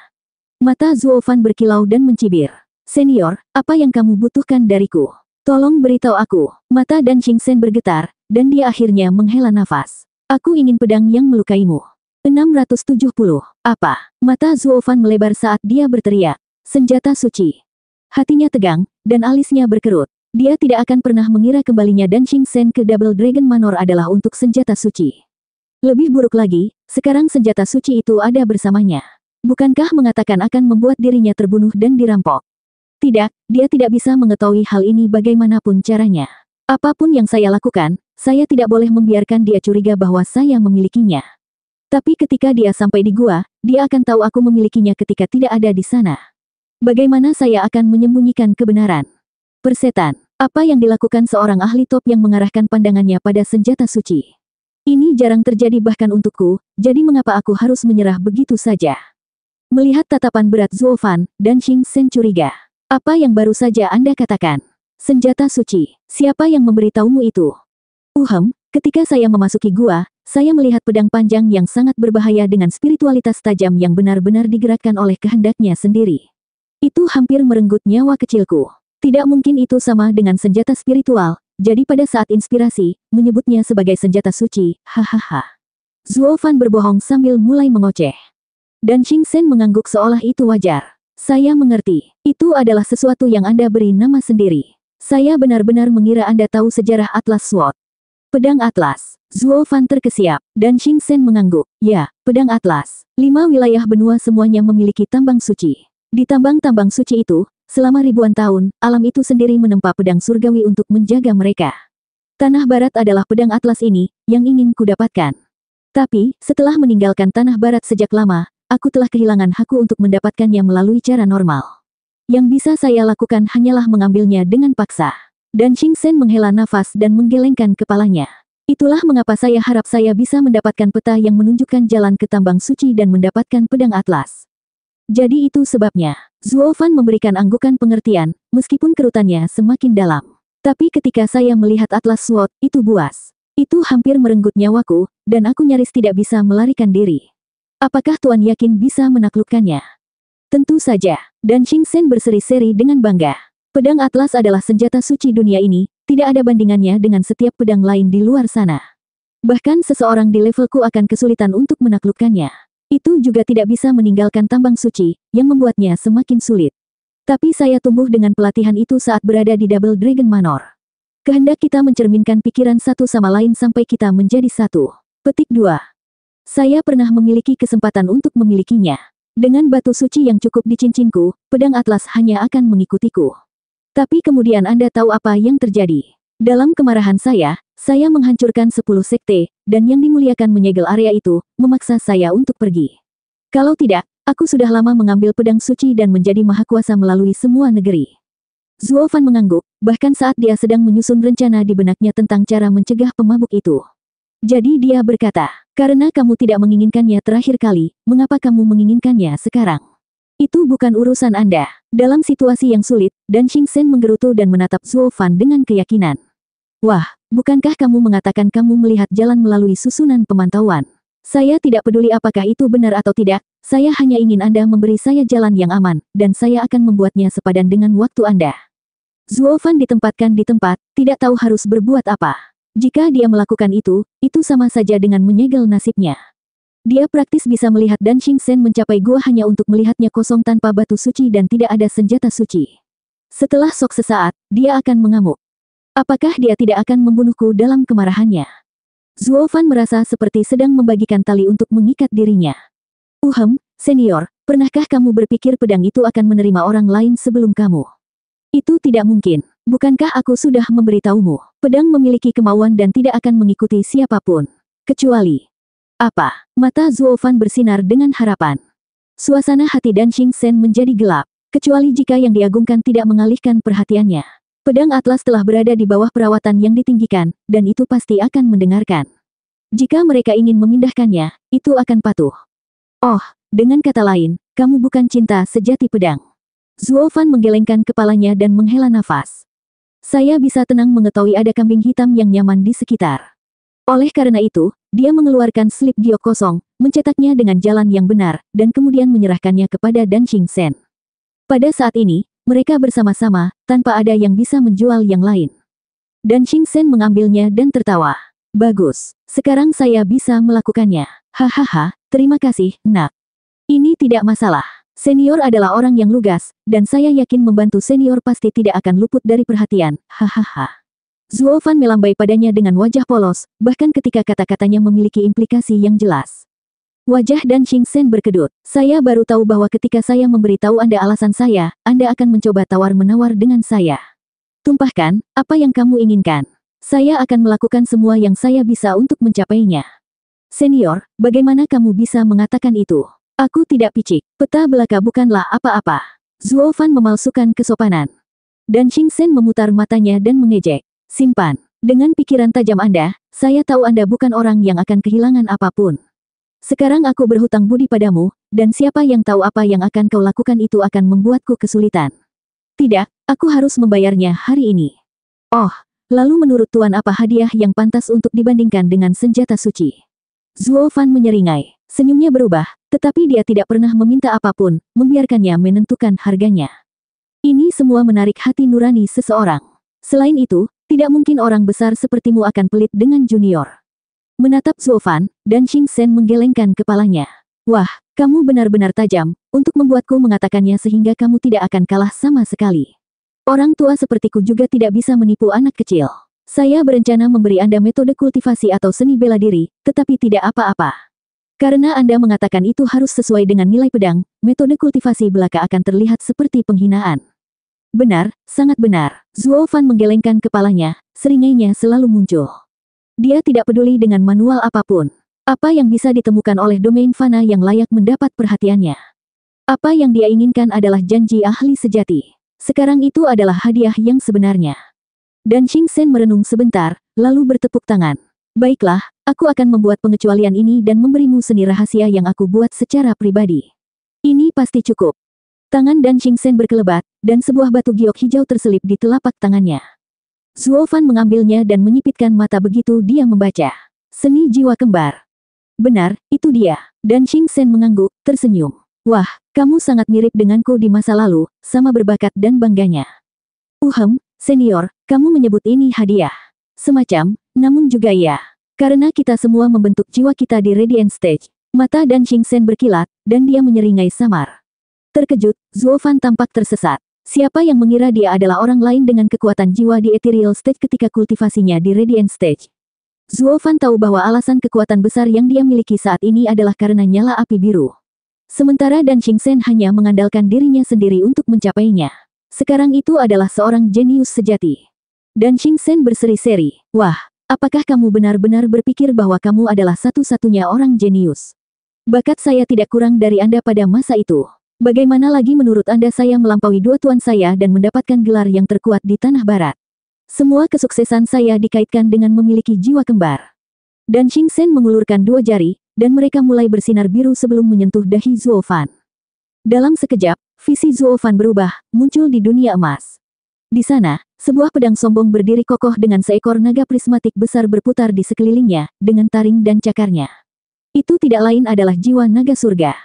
Mata Zuo Fan berkilau dan mencibir. Senior, apa yang kamu butuhkan dariku? Tolong beritahu aku. Mata Dan Xingchen bergetar, dan dia akhirnya menghela nafas. Aku ingin pedang yang melukaimu. 670. Apa? Mata Zuo Fan melebar saat dia berteriak. Senjata suci. Hatinya tegang, dan alisnya berkerut. Dia tidak akan pernah mengira kembalinya Dan Xingchen ke Double Dragon Manor adalah untuk senjata suci. Lebih buruk lagi, sekarang senjata suci itu ada bersamanya. Bukankah mengatakan akan membuat dirinya terbunuh dan dirampok? Tidak, dia tidak bisa mengetahui hal ini bagaimanapun caranya. Apapun yang saya lakukan, saya tidak boleh membiarkan dia curiga bahwa saya memilikinya. Tapi ketika dia sampai di gua, dia akan tahu aku memilikinya ketika tidak ada di sana. Bagaimana saya akan menyembunyikan kebenaran? Persetan, apa yang dilakukan seorang ahli top yang mengarahkan pandangannya pada senjata suci? Ini jarang terjadi bahkan untukku, jadi mengapa aku harus menyerah begitu saja? Melihat tatapan berat Zuo Fan, Dan Xingchen curiga. Apa yang baru saja Anda katakan? Senjata suci, siapa yang memberitahumu itu? Ketika saya memasuki gua, saya melihat pedang panjang yang sangat berbahaya dengan spiritualitas tajam yang benar-benar digerakkan oleh kehendaknya sendiri. Itu hampir merenggut nyawa kecilku. Tidak mungkin itu sama dengan senjata spiritual, jadi pada saat inspirasi, menyebutnya sebagai senjata suci, hahaha. Zuo Fan berbohong sambil mulai mengoceh. Dan Xingchen mengangguk seolah itu wajar. Saya mengerti, itu adalah sesuatu yang Anda beri nama sendiri. Saya benar-benar mengira Anda tahu sejarah Atlas Sword. Pedang Atlas. Zuo Fan terkesiap, dan Xingchen mengangguk. Ya, pedang Atlas. 5 wilayah benua semuanya memiliki tambang suci. Di tambang-tambang suci itu, selama ribuan tahun, alam itu sendiri menempa pedang surgawi untuk menjaga mereka. Tanah barat adalah pedang Atlas ini, yang ingin kudapatkan. Tapi, setelah meninggalkan tanah barat sejak lama, aku telah kehilangan hakku untuk mendapatkannya melalui cara normal. Yang bisa saya lakukan hanyalah mengambilnya dengan paksa. Dan Xingchen menghela nafas dan menggelengkan kepalanya. Itulah mengapa saya harap saya bisa mendapatkan peta yang menunjukkan jalan ke tambang suci dan mendapatkan pedang Atlas. Jadi itu sebabnya, Zuo Fan memberikan anggukan pengertian, meskipun kerutannya semakin dalam. Tapi ketika saya melihat Atlas Sword, itu buas. Itu hampir merenggut nyawaku, dan aku nyaris tidak bisa melarikan diri. Apakah Tuan yakin bisa menaklukkannya? Tentu saja, dan Xingchen berseri-seri dengan bangga. Pedang Atlas adalah senjata suci dunia ini, tidak ada bandingannya dengan setiap pedang lain di luar sana. Bahkan seseorang di levelku akan kesulitan untuk menaklukkannya. Itu juga tidak bisa meninggalkan tambang suci, yang membuatnya semakin sulit. Tapi saya tumbuh dengan pelatihan itu saat berada di Double Dragon Manor. Kehendak kita mencerminkan pikiran satu sama lain sampai kita menjadi satu. Petik 2. Saya pernah memiliki kesempatan untuk memilikinya. Dengan batu suci yang cukup di cincinku, pedang Atlas hanya akan mengikutiku. Tapi kemudian Anda tahu apa yang terjadi. Dalam kemarahan saya menghancurkan 10 sekte, dan yang dimuliakan menyegel area itu, memaksa saya untuk pergi. Kalau tidak, aku sudah lama mengambil pedang suci dan menjadi mahakuasa melalui semua negeri. Zuo Fan mengangguk, bahkan saat dia sedang menyusun rencana di benaknya tentang cara mencegah pemabuk itu. Jadi dia berkata, karena kamu tidak menginginkannya terakhir kali, mengapa kamu menginginkannya sekarang? Itu bukan urusan Anda. Dalam situasi yang sulit, Dan Xingchen menggerutu dan menatap Zuo Fan dengan keyakinan. Wah, bukankah kamu mengatakan kamu melihat jalan melalui susunan pemantauan? Saya tidak peduli apakah itu benar atau tidak, saya hanya ingin Anda memberi saya jalan yang aman, dan saya akan membuatnya sepadan dengan waktu Anda. Zuo Fan ditempatkan di tempat, tidak tahu harus berbuat apa. Jika dia melakukan itu sama saja dengan menyegel nasibnya. Dia praktis bisa melihat Dan Xingchen mencapai gua hanya untuk melihatnya kosong tanpa batu suci dan tidak ada senjata suci. Setelah sok sesaat, dia akan mengamuk. Apakah dia tidak akan membunuhku dalam kemarahannya? Zuo Fan merasa seperti sedang membagikan tali untuk mengikat dirinya. Senior, pernahkah kamu berpikir pedang itu akan menerima orang lain sebelum kamu? Itu tidak mungkin. Bukankah aku sudah memberitahumu? Pedang memiliki kemauan dan tidak akan mengikuti siapapun. Kecuali... Apa? Mata Zuo Fan bersinar dengan harapan. Suasana hati Dan Xingchen menjadi gelap. Kecuali jika yang diagungkan tidak mengalihkan perhatiannya. Pedang Atlas telah berada di bawah perawatan yang ditinggikan, dan itu pasti akan mendengarkan. Jika mereka ingin memindahkannya, itu akan patuh. Oh, dengan kata lain, kamu bukan cinta sejati pedang. Zuo Fan menggelengkan kepalanya dan menghela nafas. Saya bisa tenang mengetahui ada kambing hitam yang nyaman di sekitar. Oleh karena itu, dia mengeluarkan slip giok kosong, mencetaknya dengan jalan yang benar, dan kemudian menyerahkannya kepada Dan Xingchen. Pada saat ini, mereka bersama-sama, tanpa ada yang bisa menjual yang lain. Dan Xingchen mengambilnya dan tertawa. Bagus, sekarang saya bisa melakukannya. Hahaha, terima kasih, nak. Ini tidak masalah. Senior adalah orang yang lugas, dan saya yakin membantu senior pasti tidak akan luput dari perhatian. Hahaha. Zuo Fan melambai padanya dengan wajah polos, bahkan ketika kata-katanya memiliki implikasi yang jelas. Wajah Dan Xingchen berkedut. Saya baru tahu bahwa ketika saya memberitahu Anda alasan saya, Anda akan mencoba tawar-menawar dengan saya. Tumpahkan, apa yang kamu inginkan. Saya akan melakukan semua yang saya bisa untuk mencapainya. Senior, bagaimana kamu bisa mengatakan itu? Aku tidak picik. Peta belaka bukanlah apa-apa. Zuo Fan memalsukan kesopanan. Dan Xingchen memutar matanya dan mengejek. Simpan. Dengan pikiran tajam Anda, saya tahu Anda bukan orang yang akan kehilangan apapun. Sekarang aku berhutang budi padamu, dan siapa yang tahu apa yang akan kau lakukan itu akan membuatku kesulitan. Tidak, aku harus membayarnya hari ini. Oh, lalu menurut Tuan apa hadiah yang pantas untuk dibandingkan dengan senjata suci? Zuo Fan menyeringai. Senyumnya berubah, tetapi dia tidak pernah meminta apapun, membiarkannya menentukan harganya. Ini semua menarik hati nurani seseorang. Selain itu, tidak mungkin orang besar sepertimu akan pelit dengan junior. Menatap Zuo Fan, Dan Xingchen menggelengkan kepalanya. Wah, kamu benar-benar tajam, untuk membuatku mengatakannya sehingga kamu tidak akan kalah sama sekali. Orang tua sepertiku juga tidak bisa menipu anak kecil. Saya berencana memberi Anda metode kultivasi atau seni bela diri, tetapi tidak apa-apa. Karena Anda mengatakan itu harus sesuai dengan nilai pedang, metode kultivasi belaka akan terlihat seperti penghinaan. Benar, sangat benar. Zuo Fan menggelengkan kepalanya, seringainya selalu muncul. Dia tidak peduli dengan manual apapun. Apa yang bisa ditemukan oleh domain fana yang layak mendapat perhatiannya. Apa yang dia inginkan adalah janji ahli sejati. Sekarang itu adalah hadiah yang sebenarnya. Dan Xingchen merenung sebentar, lalu bertepuk tangan. Baiklah, aku akan membuat pengecualian ini dan memberimu seni rahasia yang aku buat secara pribadi. Ini pasti cukup. Tangan Dan Xingchen berkelebat, dan sebuah batu giok hijau terselip di telapak tangannya. Zuo Fan mengambilnya dan menyipitkan mata begitu dia membaca. Seni jiwa kembar. Benar, itu dia. Dan Xingchen mengangguk, tersenyum. Wah, kamu sangat mirip denganku di masa lalu, sama berbakat dan bangganya. Senior, kamu menyebut ini hadiah. Semacam, namun juga iya. Karena kita semua membentuk jiwa kita di Radiant Stage. Mata Dan Xingchen berkilat, dan dia menyeringai samar. Terkejut, Zuo Fan tampak tersesat. Siapa yang mengira dia adalah orang lain dengan kekuatan jiwa di Ethereal Stage ketika kultivasinya di Radiant Stage? Zuo Fan tahu bahwa alasan kekuatan besar yang dia miliki saat ini adalah karena nyala api biru. Sementara Dan Xingchen hanya mengandalkan dirinya sendiri untuk mencapainya. Sekarang itu adalah seorang jenius sejati. Dan Xingchen berseri-seri, "Wah, apakah kamu benar-benar berpikir bahwa kamu adalah satu-satunya orang jenius? Bakat saya tidak kurang dari Anda pada masa itu. Bagaimana lagi menurut Anda saya melampaui dua tuan saya dan mendapatkan gelar yang terkuat di Tanah Barat? Semua kesuksesan saya dikaitkan dengan memiliki jiwa kembar." Dan Xingchen mengulurkan dua jari, dan mereka mulai bersinar biru sebelum menyentuh dahi Zuo Fan. Dalam sekejap, visi Zuo Fan berubah, muncul di dunia emas. Di sana, sebuah pedang sombong berdiri kokoh dengan seekor naga prismatik besar berputar di sekelilingnya, dengan taring dan cakarnya. Itu tidak lain adalah jiwa naga surga.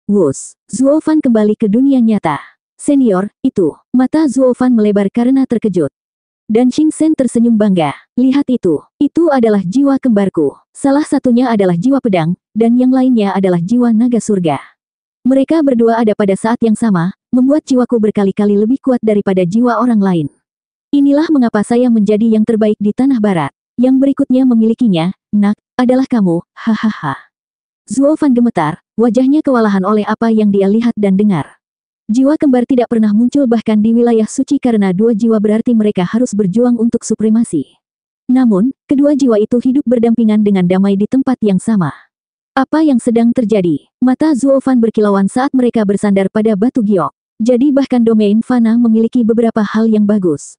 Wus, Zuo Fan kembali ke dunia nyata. "Senior, itu." Mata Zuo Fan melebar karena terkejut. Dan Xingchen tersenyum bangga. "Lihat itu adalah jiwa kembarku. Salah satunya adalah jiwa pedang, dan yang lainnya adalah jiwa naga surga. Mereka berdua ada pada saat yang sama, membuat jiwaku berkali-kali lebih kuat daripada jiwa orang lain. Inilah mengapa saya menjadi yang terbaik di Tanah Barat. Yang berikutnya memilikinya, nak, adalah kamu, hahaha." Zuo Fan gemetar, wajahnya kewalahan oleh apa yang dia lihat dan dengar. Jiwa kembar tidak pernah muncul bahkan di wilayah suci karena dua jiwa berarti mereka harus berjuang untuk supremasi. Namun, kedua jiwa itu hidup berdampingan dengan damai di tempat yang sama. Apa yang sedang terjadi? Mata Zuo Fan berkilauan saat mereka bersandar pada batu giok. Jadi bahkan domain Fana memiliki beberapa hal yang bagus.